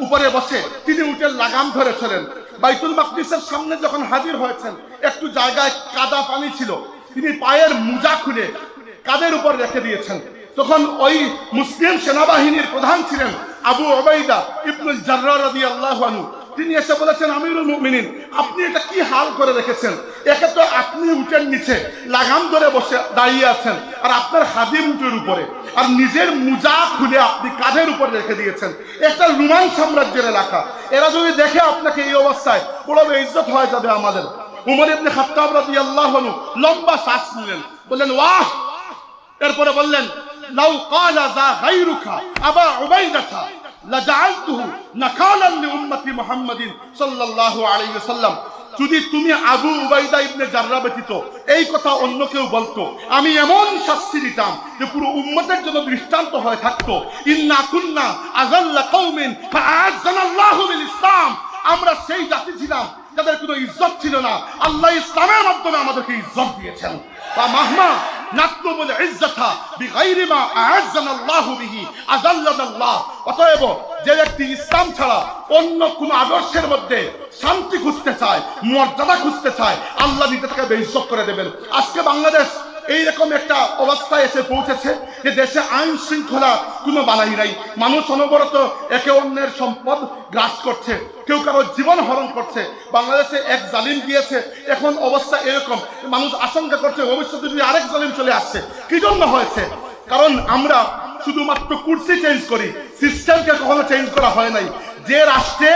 উপরে বসে, তিনি উটের লাগাম ধরে চলেন। বাইতুল মাকদিসের সামনে যখন হাজির হয়েছেন, একটু জায়গায় কাদা পানি ছিল, তিনি পায়ের মোজা খুলে কাদের উপর রেখে দিয়েছেন। তখন ওই মুসলিম সেনাবাহিনীর প্রধান ছিলেন আবু উবাইদা ইবনুল জাররাহ রাদিয়াল্লাহু আনহু। তিনি এসে বলেছেন, আমিরুল মুমিনিন, আপনি এটা কি হাল করে রেখেছেন? একে তো আপনি উটের নিচে লাগাম ধরে বসে দাঁড়িয়ে আছেন, আর আপনার খাদিম উটের উপরে, আর নিজের মোজা খুলে আপনি কাঁধের উপর রেখে দিয়েছেন। একটা রোমান সাম্রাজ্যের এলাকা, এরা যদি দেখে আপনাকে এই অবস্থায়, বড় বেইজ্জত হয়ে যাবে আমাদের। উমর ইবনে খাত্তাব রাদিয়াল্লাহু আনহু লম্বা শ্বাস নিলেন, বললেন ওয়াহ। এরপরে বললেন, লাউ ক্বালা যা গায়রুকা আবা উবাইদাতা লাজাআলতুহু নাকালান লিউম্মতি মুহাম্মাদিন সাল্লাল্লাহু আলাইহি ওয়াসাল্লাম। যদি তুমি আবু উবাইদা ইবনে জাররাহ ব্যতীত এই কথা অন্য কেউ বলতো, আমি এমন শাস্তি দিতাম যে পুরো উম্মতের জন্য দৃষ্টান্ত হয়ে থাকতো। ইন্না কুন্না আযাল্লা কওমিন ফাআযানাল্লাহু বিল ইসলাম। আমরা সেই জাতি ছিলাম যাদের কোনো ইজ্জত ছিল না, আল্লাহ ইসলামের মাধ্যমে আমাদেরকে ইজ্জত দিয়েছেন। বা মাহমা নাতলুবুল ইজ্জাতা বিগাইরি মা আ'আজ্জানাল্লাহু বিহি আযাল্লানাল্লাহ। অতএব যে ব্যক্তি ইসলাম ছাড়া অন্য কোন আদর্শের মধ্যে শান্তি খুঁজতে চায়, মর্যাদা খুঁজতে চায়, আল্লাহ নিজে তাকে বেইজ্জত করে দেবেন। আজকে বাংলাদেশ এইরকম একটা অবস্থায় এসে পৌঁছেছে যে দেশে আইন শৃঙ্খলা কোনো বালাই নাই। মানুষ অনবরত একে অন্যের সম্পদ গ্রাস করছে, কেউ কারো জীবন হরণ করছে। বাংলাদেশে এক জালিম গিয়েছে, এখন অবস্থা এরকম, মানুষ আশঙ্কা করছে ভবিষ্যতে যদি আরেক জালিম চলে আসছে। কি জন্য হয়েছে? কারণ আমরা শুধুমাত্র কুর্সি চেঞ্জ করি, সিস্টেমকে কখনো চেঞ্জ করা হয় নাই। যে রাষ্ট্রে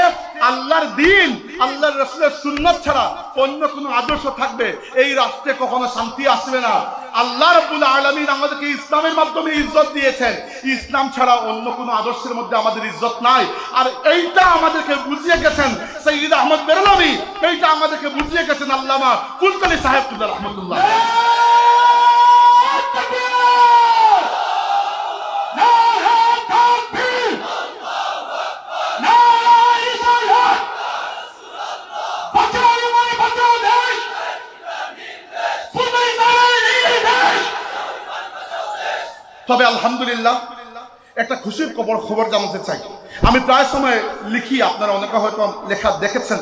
আল্লাহর দিন, আল্লাহর রাসূলের সুন্নাত ছাড়া অন্য কোনো আদর্শ থাকবে, এই রাষ্ট্রে কখনো শান্তি আসবে না। আল্লাহ রাব্বুল আলামিন আমাদেরকে ইসলামের মাধ্যমে ইজ্জত দিয়েছেন, ইসলাম ছাড়া অন্য কোনো আদর্শের মধ্যে আমাদের ইজ্জত নাই। আর এইটা আমাদেরকে বুঝিয়ে গেছেন সৈয়দ আহমদ বেরলভী, এইটা আমাদেরকে বুঝিয়ে গেছেন আল্লামা ফুলকানী সাহেব রাহমাতুল্লাহ। তবে আলহামদুলিল্লাহ একটা খুশির খবর জানাতে চাই। আমি প্রায় সময় লিখি, আপনারা অনেকে হয়তো লেখা দেখেছেন,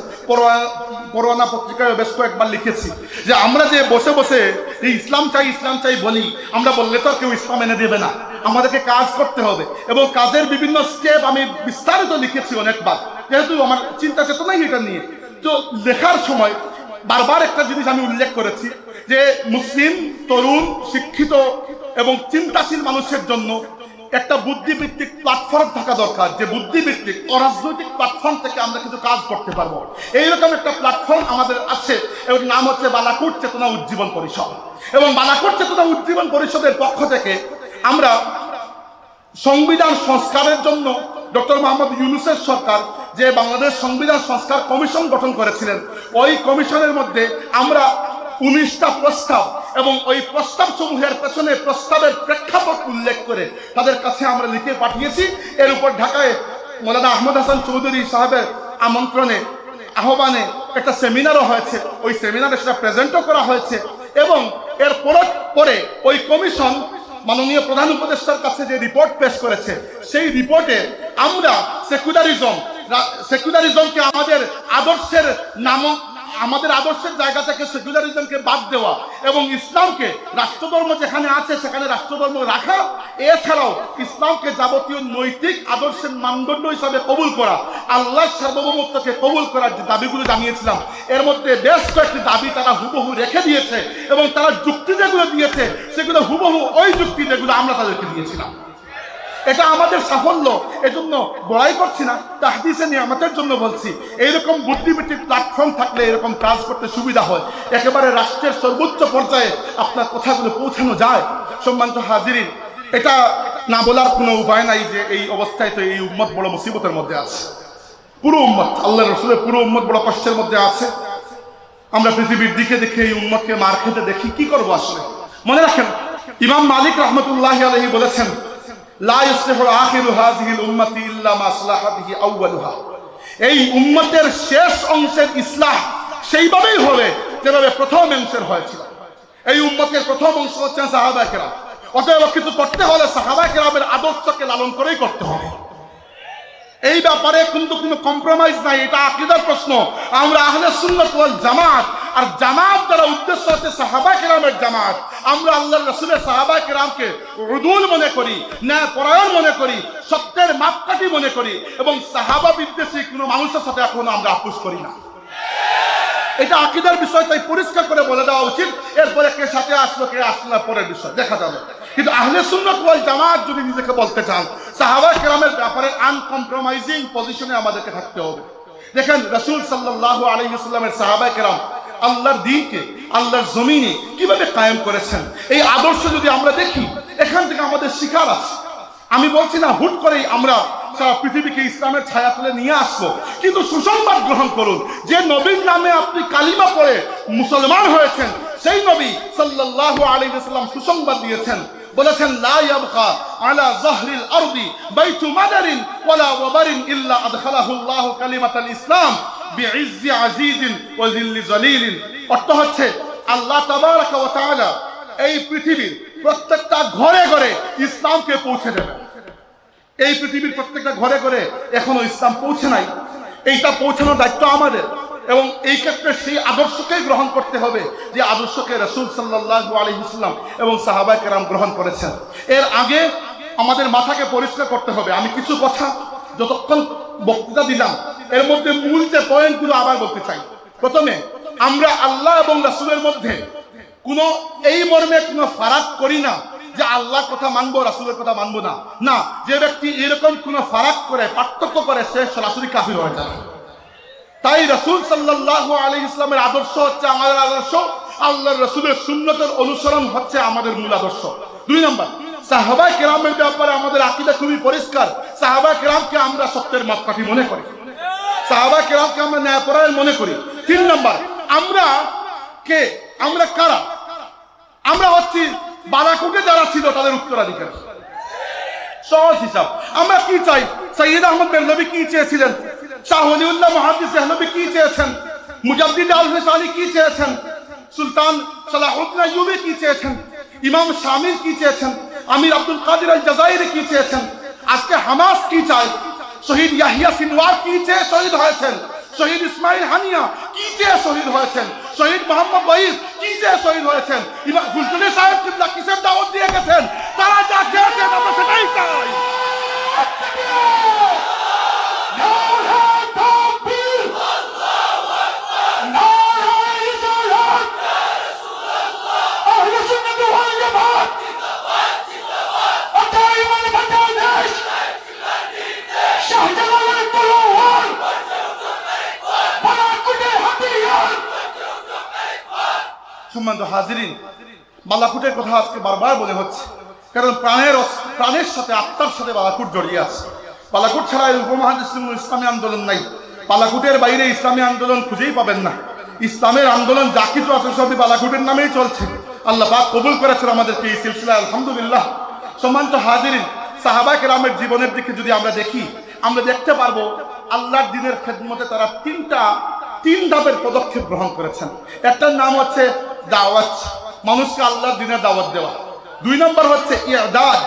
পরোয়ানা পত্রিকায় বেশ কয়েকবার লিখেছি যে আমরা যে বসে বসে এই ইসলাম চাই বলি, আমরা বললে তো কেউ ইসলাম এনে দেবে না, আমাদেরকে কাজ করতে হবে। এবং কাজের বিভিন্ন স্টেপ আমি বিস্তারিত লিখেছি অনেকবার, যেহেতু আমার চিন্তা চেতনাই এটা নিয়ে। তো লেখার সময় বারবার একটা জিনিস আমি উল্লেখ করেছি যে মুসলিম তরুণ শিক্ষিত এবং চিন্তাশীল মানুষের জন্য একটা বুদ্ধিভিত্তিক প্ল্যাটফর্ম থাকা দরকার, যে বুদ্ধিভিত্তিক অরাজনৈতিক প্ল্যাটফর্ম থেকে আমরা কিন্তু কাজ করতে পারবো। এইরকম একটা প্ল্যাটফর্ম আমাদের আছে, এর নাম হচ্ছে বালাকোট চেতনা উজ্জীবন পরিষদ। এবং বালাকোট চেতনা উজ্জীবন পরিষদের পক্ষ থেকে আমরা সংবিধান সংস্কারের জন্য ডক্টর মোহাম্মদ ইউনূসের সরকার যে বাংলাদেশ সংবিধান সংস্কার কমিশন গঠন করেছিলেন, ওই কমিশনের মধ্যে আমরা 19টা প্রস্তাব এবং ওই প্রস্তাব সমূহের পেছনে প্রস্তাবের প্রেক্ষাপট উল্লেখ করে তাদের কাছে আমরা লিখে পাঠিয়েছি। এর উপর ঢাকায় মৌলানা আহমদ হাসান চৌধুরী সাহেবের আমন্ত্রণে আহ্বানে একটা সেমিনারও হয়েছে, ওই সেমিনারে সেটা প্রেজেন্টও করা হয়েছে। এবং এর পরে ওই কমিশন মাননীয় প্রধান উপদেষ্টার কাছে যে রিপোর্ট পেশ করেছে, সেই রিপোর্টে আমরা সেকুলারিজমকে আমাদের আদর্শের জায়গা থেকে সেকুলারিজমকে বাদ দেওয়া এবং ইসলামকে রাষ্ট্রধর্ম যেখানে আছে সেখানে রাষ্ট্রধর্ম রাখা, এছাড়াও ইসলামকে যাবতীয় নৈতিক আদর্শের মানদণ্ড হিসাবে কবুল করা, আল্লাহর সার্বভৌমত্বকে কবুল করার যে দাবিগুলো জানিয়েছিলাম, এর মধ্যে বেশ কয়েকটি দাবি তারা হুবহু রেখে দিয়েছে এবং তারা যুক্তি যেগুলো দিয়েছে সেগুলো হুবহু ওই যুক্তি যেগুলো আমরা তাদেরকে দিয়েছিলাম। এটা আমাদের সাফল্য, এজন্য বড়াই করছি না, তাহদিসে নিয়ামতের জন্য বলছি। এইরকম বুদ্ধিভিত্তিক প্ল্যাটফর্ম থাকলে এরকম কাজ করতে সুবিধা হয়, একেবারে রাষ্ট্রের সর্বোচ্চ পর্যায়ে আপনার কথাগুলো পৌঁছানো যায়। সম্মানিত হাজিরিন, এটা না বলার কোনো উপায় নাই যে এই অবস্থায় তো এই উম্মত বড় মুসিবতের মধ্যে আছে। পুরো উম্মত, আল্লাহ রসুলের পুরো উম্মত বড় কষ্টের মধ্যে আছে। আমরা পৃথিবীর দিকে দেখে এই উম্মতকে মার খেতে দেখি, কি করবো আসলে? মনে রাখেন, ইমাম মালিক রহমতুল্লাহ আলাইহি বলেছেন, লা ইসলিহু আখিরু হাযিহিল উম্মতি ইল্লা মা সালাহা বিহি আউয়ালুহা। এই উম্মতের শেষ অংশের ইসলাহ সেইভাবেই হবে যেভাবে প্রথম অংশের হয়েছিল। এই উম্মতের প্রথম অংশ হচ্ছেন সাহাবায়ে কেরাম। অতএব কিছু করতে হলে সাহাবায়ে কেরামের আদর্শকে লালন করেই করতে হবে। এই ব্যাপারে কিন্তু কোনো কম্প্রোমাইজ নাই, এটা আকীদার প্রশ্ন। আমরা আহলে সুন্নাত ওয়াল জামাত, আর জামাত দ্বারা উদ্দেশ্য হচ্ছে সাহাবায়ে কেরামের জামাত। আমরা আল্লাহর রাসূলের সাহাবায়ে কেরামকে উদুল মনে করি, ন্যায় পরায়ণ মনে করি, সত্যের মাপকাঠি মনে করি, এবং সাহাবা বিদ্বেষী কোনো মানুষের সাথে এখনো আমরা আপোষ করি না। এটা আকীদার বিষয়, তাই পরিষ্কার করে বলে দেওয়া উচিত। এরপরে কে সাথে আসলো কে আসলো না পরের বিষয় দেখা যাবে। কিন্তু আহলে সুন্নাত ওয়াল জামাত যদি নিজেকে বলতে চান, সাহাবায়ে কেরামের ব্যাপারে আনকম্প্রোমাইজিং পজিশনে আমাদেরকে থাকতে হবে। দেখেন রাসূল সাল্লাল্লাহু আলাইহি ওয়াসাল্লামের সাহাবায়ে কেরাম আল্লাহর দ্বীনকে আল্লাহর জমিনে কিভাবে কায়েম করেছেন, এই আদর্শ যদি আমরা দেখি, এখান থেকে আমাদের শিকার আছে। আমি বলছি না হুট করেই আমরা সারা পৃথিবীকে ইসলামের ছায়া তুলে নিয়ে আসবো, কিন্তু সুসংবাদ গ্রহণ করুন। যে নবীর নামে আপনি কালিমা পড়ে মুসলমান হয়েছেন, সেই নবী সাল্লাল্লাহু আলাইহি ওয়াসাল্লাম সুসংবাদ দিয়েছেন, বলেছেন, লা ইয়াবকা আলা যাহরিল আরদি বাইতু মাদারিন ওয়ালা ওয়াবারিন ইল্লা আদখালাহুল্লাহু কালিমাতাল ইসলাম বিইজ্জি আজিজিন ওয়া যিল্লি জালিলিন। অর্থ হচ্ছে আল্লাহ তাবারাকা ওয়া তাআলা এই পৃথিবীর প্রত্যেকটা ঘরে ঘরে ইসলামকে পৌঁছে দেবেন। এই পৃথিবীর প্রত্যেকটা ঘরে ঘরে এখনো ইসলাম পৌঁছে নাই, এইটা পৌঁছানোর দায়িত্ব আমাদের। এবং এই ক্ষেত্রে সেই আদর্শকেই গ্রহণ করতে হবে যে আদর্শকে রাসূল সাল্লাল্লাহু আলাইহি ওয়াসাল্লাম এবং সাহাবায়ে কেরাম গ্রহণ করেছেন। এর আগে আমাদের মাথাকে পরিষ্কার করতে হবে। আমি কিছু কথা যতক্ষণ বক্তৃতা দিলাম এর মধ্যে মূল যে পয়েন্টগুলো আবার বলতে চাই। প্রথমে, আমরা আল্লাহ এবং রাসূলের মধ্যে কোনো এই মর্মে কোনো ফারাক করি না যে আল্লাহর কথা মানবো রাসূলের কথা মানবো না। না, যে ব্যক্তি এরকম কোনো ফারাক করে, পার্থক্য করে, সে সরাসরি কাফির হয়ে যায়। তাই রাসূল সাল্লাল্লাহু আলাইহি ওয়াসাল্লামের আদর্শ হচ্ছে আমাদের আদর্শ, আল্লাহর রাসূলের সুন্নতের অনুসরণ হচ্ছে আমাদের মূল আদর্শ। 2 নম্বর, সাহাবায়ে কেরামের ব্যাপারে আমাদের আকীদা খুবই পরিষ্কার। সাহাবায়ে কেরামকে আমরা সত্যের মাপকাঠি মনে করি, সাহাবায়ে কেরামকে আমরা ন্যায়পরায়ণ মনে করি। 3 নম্বর, আমরা কে, আমরা কারা? আমরা হচ্ছি বালাকোটে যারা ছিল তাদের উত্তরাধিকারী। সহজ হিসাব, আমরা কি চাই? সৈয়দ আহমদ বেরলভী কি চেয়েছিলেন? শাহ ওলিউল্লাহ মুহাদ্দিস দেহলভী কি চেয়েছেন? মুজাদ্দিদ আল ফিসানি কি চেয়েছেন? সুলতান সালাহুদ্দিন আইয়ুবী কি চেয়েছেন? ইমাম শামিল কি চেয়েছেন? আমির আব্দুল কাদের আল জাযাইরি কি চেয়েছেন? আজকে হামাস কি চায়? শহীদ ইয়াহিয়া সিনওয়ার কি চেয়ে শহীদ হয়েছেন? শহীদ ইসমাইল হানিয়া কি চেয়ে শহীদ হয়েছেন? শহীদ মোহাম্মদ ওয়াহিদ কি চেয়ে শহীদ হয়েছেন? ইমাম হুজুরে সাহেব কিবলা কিসের দাওয়াত দিয়ে গেছেন? তারা যা চেয়েছেন আমরা সেটাই চাই। সম্মানিত হাজিরিন, বালাকুটের কথা আজকে বারবার মনে হচ্ছে, কারণ প্রাণের সাথে, আত্মার সাথে বালাকুট জড়িয়ে আছে। বালাকুট ছাড়া এই উপমহাদেশ ইসলামী আন্দোলন নাই। বালাকুটের বাইরে ইসলামী আন্দোলন খুঁজেই পাবেন না। ইসলামের আন্দোলন যা কিছু আছে সবই বালাকুটের নামেই চলছে। আল্লাহ পাক কবুল করেছেন আমাদেরকে এই সিলসিলা, আলহামদুলিল্লাহ। সম্মানিত হাজিরিন, সাহাবায়ে কেরামের জীবনের দিকে যদি আমরা দেখি, আমরা দেখতে পারবো আল্লাহর দ্বীনের খেদমতে তারা তিন ধাপের পদক্ষেপ গ্রহণ করেছেন। একটার নাম হচ্ছে দাওয়াত, মানুষকে আল্লাহর দ্বীনের দাওয়াত দেওয়া। 2 নম্বর হচ্ছে ইআদাদ,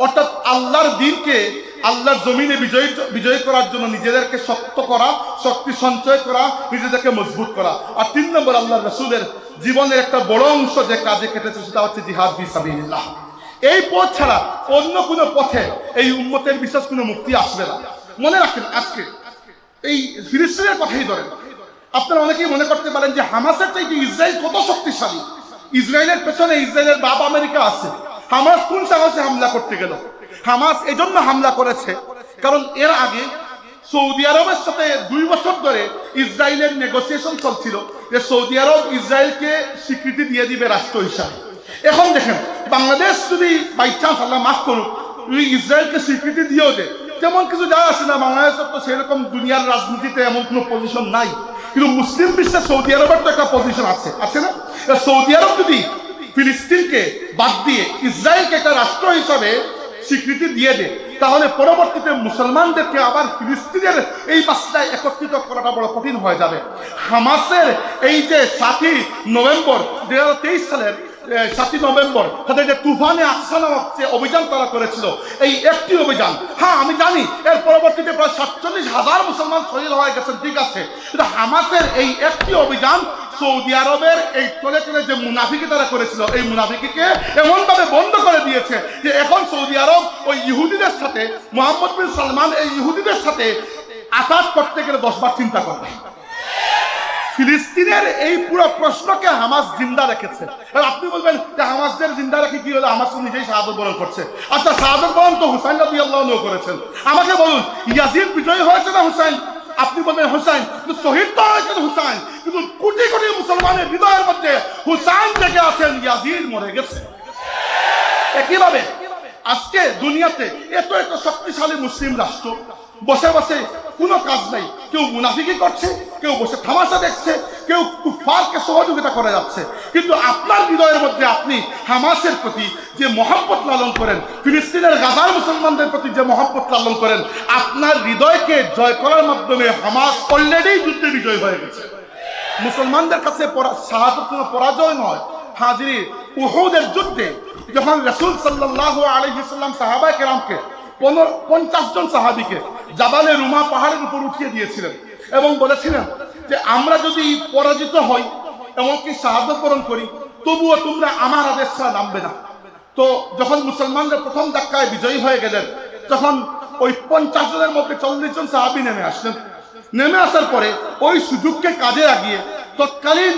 অর্থাৎ আল্লাহর দ্বীনকে আল্লাহর জমিনে বিজয় করার জন্য নিজেদেরকে শক্ত করা, শক্তি সঞ্চয় করা, নিজেদেরকে মজবুত করা। আর 3 নম্বর, আল্লাহর রাসূলের জীবনের একটা বড় অংশ যে কাজে কেটেছে সেটা হচ্ছে জিহাদ ফি সাবিলিল্লাহ। এই পথ ছাড়া অন্য কোনো পথে এই উম্মতের বিশেষ কোনো মুক্তি আসবে না। মনে রাখেন, আজকে এই ফিলিস্তিনের কথাই ধরেন, আপনারা অনেকেই মনে করতে পারেন যে হামাসের চাইতে ইসরায়েল কত শক্তিশালী। ইসরায়েলের পেছনে ইসরায়েলের বাপ আমেরিকা আছে। হামাস কোন সাহসে হামলা করতে গেল? হামাস এজন্য হামলা করেছে কারণ এর আগে সৌদি আরবের সাথে 2 বছর ধরে ইসরায়েলের নেগোসিয়েশন চলছিল যে সৌদি আরব ইসরায়েলকে স্বীকৃতি দিয়ে দিবে রাষ্ট্র হিসাবে। এখন দেখেন, বাংলাদেশ যদি বাই চান্স, আল্লাহ মাফ করুক, ইসরায়েলকে স্বীকৃতি দিয়েও দেয়, তেমন কিছু যায় আসে না। বাংলাদেশের তো সেরকম দুনিয়ার রাজনীতিতে এমন কোনো পজিশন নাই, কিন্তু মুসলিম বিশ্বে সৌদি আরবের তো একটা পজিশন আছে না? সৌদি আরব যদি ফিলিস্তিনকে বাদ দিয়ে ইসরায়েলকে একটা রাষ্ট্র হিসাবে স্বীকৃতি দিয়ে দেয়, তাহলে পরবর্তীতে মুসলমানদেরকে আবার ফিলিস্তিনের এই মাসলায় একত্রিত করাটা বড় কঠিন হয়ে যাবে। হামাসের এই যে 7 নভেম্বর 2023 সালের 7 নভেম্বর তাদের যে তুফানে আকসা নামক যে অভিযান তারা করেছিল, এই একটি অভিযান, হ্যাঁ আমি জানি এর পরবর্তীতে প্রায় 47,000 মুসলমান শহীদ হয়ে গেছেন, ঠিক আছে, কিন্তু হামাসের এই একটি অভিযান সৌদি আরবের এই চলে যে মুনাফিকি তারা করেছিল, এই মুনাফিকিকে এমনভাবে বন্ধ করে দিয়েছে যে এখন সৌদি আরব ওই ইহুদিদের সাথে, মোহাম্মদ বিন সালমান এই ইহুদিদের সাথে আঘাত করতে গেলে 10 বার চিন্তা করবে। ফিলিস্তিনের এই পুরো প্রশ্নকে হামাস জিন্দা রেখেছে। আপনি বলবেন যে হামাসদের জিন্দা রেখে কি হলো? হামাস নিজেই শাহাদত বরণ করছে। আচ্ছা, শাহাদত বরণ তো হুসাইন রাদিয়াল্লাহু আনহু করেছেন। আমাকে বলুন, ইয়াজিদ বিজয় হয়েছে না হুসাইন? আপনি বলবেন হুসাইন, কিন্তু শহীদ তো হয়েছেন হুসাইন, কিন্তু কোটি কোটি মুসলমানের হৃদয়ের মধ্যে হুসাইন থেকে আছেন, ইয়াজিদ মরে গেছে। একইভাবে আজকে দুনিয়াতে এত শক্তিশালী মুসলিম রাষ্ট্র, বসে বসে কোনো কাজ নাই, কেউ মুনাফিকি করছে, কেউ বসে তামাশা দেখছে, কেউ কুফারকে সহযোগিতা করে যাচ্ছে, কিন্তু আপনার হৃদয়ের মধ্যে আপনি হামাসের প্রতি যে মহব্বত লালন করেন, ফিলিস্তিনের গাজার মুসলমানদের প্রতি যে মহব্বত লালন করেন, আপনার হৃদয়কে জয় করার মাধ্যমে হামাস অলরেডি যুদ্ধে বিজয় হয়ে গেছে। মুসলমানদের কাছে শাহাদত কোনো পরাজয় নয়। হাজিরি, উহুদের যুদ্ধে যখন রাসূল সাল্লাল্লাহু আলাইহি সাল্লাম সাহাবায়ে কেরামকে 50 জন সাহাবীকে জাবালে রুমা পাহাড়ের উপর উঠিয়ে দিয়েছিলেন এবং বলেছিলেন যে আমরা যদি পরাজিত হই এমনকি শাহাদাত বরণ করি তবুও তোমরা আমার আদেশ ছাড়া নামবে না। তো যখন মুসলমানরা প্রথম ধাক্কায় বিজয়ী হয়ে গেলেন তখন ওই 50 জনের মধ্যে 40 জন সাহাবী নেমে আসলেন। নেমে আসার পরে ওই সুযোগকে কাজে লাগিয়ে তৎকালীন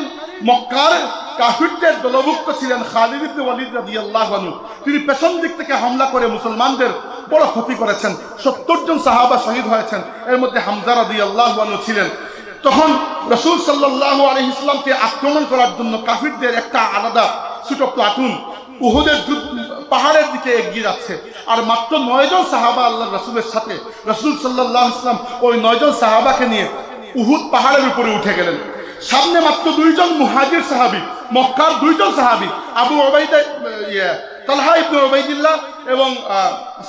মক্কার কাফিরদের দলভুক্ত ছিলেন খালিদ ইবনে ওয়ালিদ রাদিয়াল্লাহু আনহু, তিনি পেছন দিক থেকে হামলা করে মুসলমানদের বড় ক্ষতি করেছেন। 70 জন সাহাবা শহীদ হয়েছেন, এর মধ্যে হামজা রাদিয়াল্লাহু আনহু ছিলেন। তখন রাসূল সাল্লাল্লাহু আলাইহি সাল্লামকে আক্রমণ করার জন্য কাফিরদের একটা আলাদা ছোট প্লাটুন উহুদের পাহাড়ের দিকে এগিয়ে যাচ্ছে। আর মাত্র 9 জন সাহাবা আল্লাহর রাসূলের সাথে, রাসূল সাল্লাল্লাহু আলাইহি সাল্লাম ওই 9 জন সাহাবাকে নিয়ে উহুদ পাহাড়ের উপরে উঠে গেলেন। সামনে মাত্র 2 জন মুহাজির সাহাবী, মক্কার 2 জন সাহাবী, আবু উবাইদা তালহা ইবনে উবাইদিল্লাহ এবং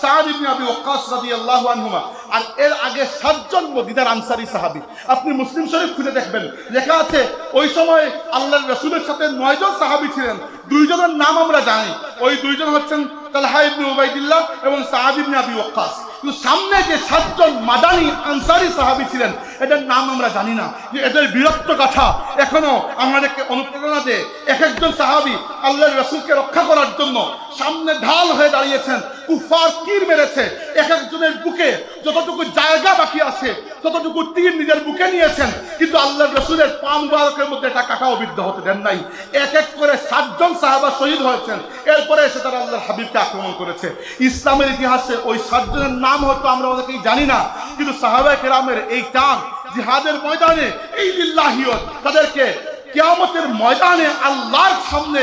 সাদ ইবনে আবি ওয়াক্কাস রাদিয়াল্লাহু আনহুমা। আর এর আগে 7 জন মদিনার আনসারী সাহাবী। আপনি মুসলিম শরীফ খুলে দেখবেন, লেখা আছে ওই সময় আল্লাহর রাসূলের সাথে 9 জন সাহাবী ছিলেন। 2 জনের নাম আমরা জানি, ওই 2 জন হচ্ছেন তালহা ইবনে উবাইদিল্লাহ এবং সাদ ইবনে আবি ওয়াক্কাস। কিন্তু সামনে যে 7 জন মাদানী আনসারী সাহাবী ছিলেন এদের নাম আমরা জানি না। যে এদের বীরত্ব গাথা এখনো আমাদেরকে অনুপ্রেরণা দেয়। এক একজন সাহাবী আল্লাহর রাসূলকে রক্ষা করার জন্য সামনে ঢাল হয়ে দাঁড়িয়েছেন, কুফার তীর মেরেছে, এক একজনের বুকে যতটুকু জায়গা বাকি আছে ততটুকু তীর নিজের বুকে নিয়েছেন, কিন্তু আল্লাহর রাসূলের পা মুবারকের মধ্যে একটা কাঁটাও বিদ্ধ হতে দেন নাই। এক এক করে 7 জন সাহাবা শহীদ হয়েছেন। এরপরে এসে তারা আল্লাহর হাবিবকে আক্রমণ করেছে। ইসলামের ইতিহাসে ওই 7 জনের নাম হয়তো আমরা অনেকেই জানি না, কিন্তু সাহাবায়ে কেরামের এই টান জিহাদের ময়দানে এই লিল্লাহিয়ত তাদেরকে কিয়ামতের ময়দানে আল্লাহর সামনে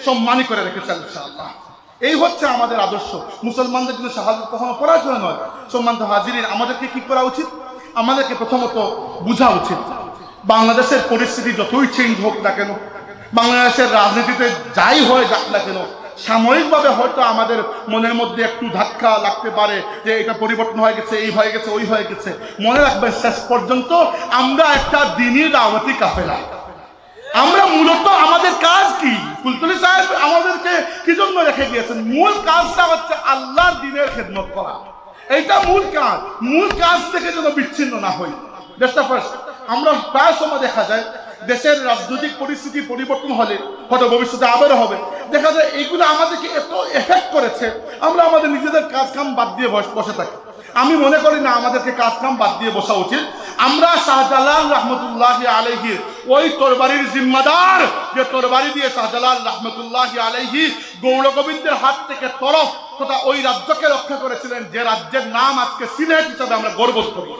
সম্মানী করে রেখেছেন ইনশাআল্লাহ। এই হচ্ছে আমাদের আদর্শ। মুসলমানদের জন্য শাহাদাত কখনো পরাজয় নয়। সম্মানিত হাজিরিন, আমাদেরকে কি করা উচিত? আমাদেরকে প্রথমত বোঝা উচিত বাংলাদেশের পরিস্থিতি যতই চেঞ্জ হোক না কেন, বাংলাদেশের রাজনীতিতে যাই হয়ে যাক না কেন, সাময়িকভাবে হয়তো আমাদের মনের মধ্যে একটু ধাক্কা লাগতে পারে যে এটা পরিবর্তন হয়ে গেছে, এই হয়ে গেছে, ওই হয়ে গেছে। মনে রাখবেন শেষ পর্যন্ত আমরা একটা দ্বীনি দাওয়াতি কাফেলা। আমরা মূলত আমাদের কাজ কি? ফুলতলি সাহেব আমাদেরকে কি জন্য রেখে গিয়েছেন? মূল কাজটা হচ্ছে আল্লাহর দ্বীনের খেদমত করা। এইটা মূল কাজ। মূল কাজ থেকে যেন বিচ্ছিন্ন না হই। দেশটা ফার্স্ট। আমরা প্রায় সময় দেখা যায় দেশের রাজনৈতিক পরিস্থিতি পরিবর্তন হলে, হয়তো ভবিষ্যতে আবারও হবে, দেখা যায় এইগুলো আমাদেরকে এত এফেক্ট করেছে আমরা আমাদের নিজেদের কাজ কাম বাদ দিয়ে বসে থাকি। আমি মনে করি না আমাদেরকে কাজ কাম বাদ দিয়ে বসা উচিত। আমরা শাহজালাল রহমতুল্লাহি আলাইহি ওই তরবারির জিম্মাদার, যে তরবারি দিয়ে শাহজালাল রহমতুল্লাহি আলাইহি গৌর গোবিন্দের হাত থেকে তরফ তথা ওই রাজ্যকে রক্ষা করেছিলেন, যে রাজ্যের নাম আজকে সিলেট হিসাবে আমরা গর্ব করি।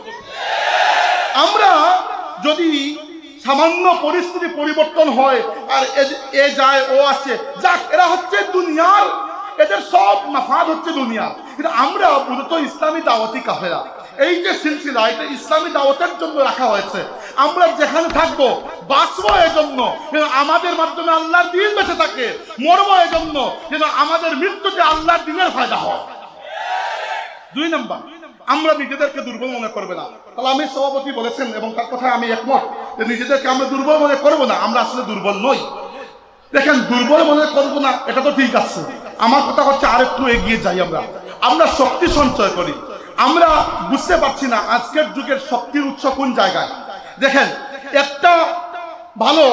আমরা যদি সামান্য পরিস্থিতি পরিবর্তন হয় আর এ যায় ও আসে, যাক, এরা হচ্ছে দুনিয়ার, এদের সব মাফাদ হচ্ছে দুনিয়ার। কিন্তু আমরা মূলত ইসলামী দাওয়াতি কাফেলা। এই যে সিলসিলা, এটা ইসলামী দাওয়াতের জন্য রাখা হয়েছে। আমরা যেখানে থাকবো বাঁচবো এজন্য যেন আমাদের মাধ্যমে আল্লাহর দ্বীন বেঁচে থাকে, মরবো এজন্য যেন আমাদের মৃত্যুতে আল্লাহর দ্বীনের ফায়দা হয়। 2 নম্বর, আমরা নিজেদেরকে দুর্বল মনে করবে না। তাহলে আমি সভাপতি বলেছেন এবং তার কথায় আমি একমত যে নিজেদেরকে আমরা দুর্বল মনে করবো না। আমরা আসলে দুর্বল নই। দেখেন, দুর্বল মনে করবো না এটা তো ঠিক আছে। আমার কথা হচ্ছে আরেকটু এগিয়ে যাই। আমরা শক্তি সঞ্চয় করি। আমরা বুঝতে পারছি না আজকের যুগের শক্তির উৎস কোন জায়গায়। দেখেন, একটা ভালো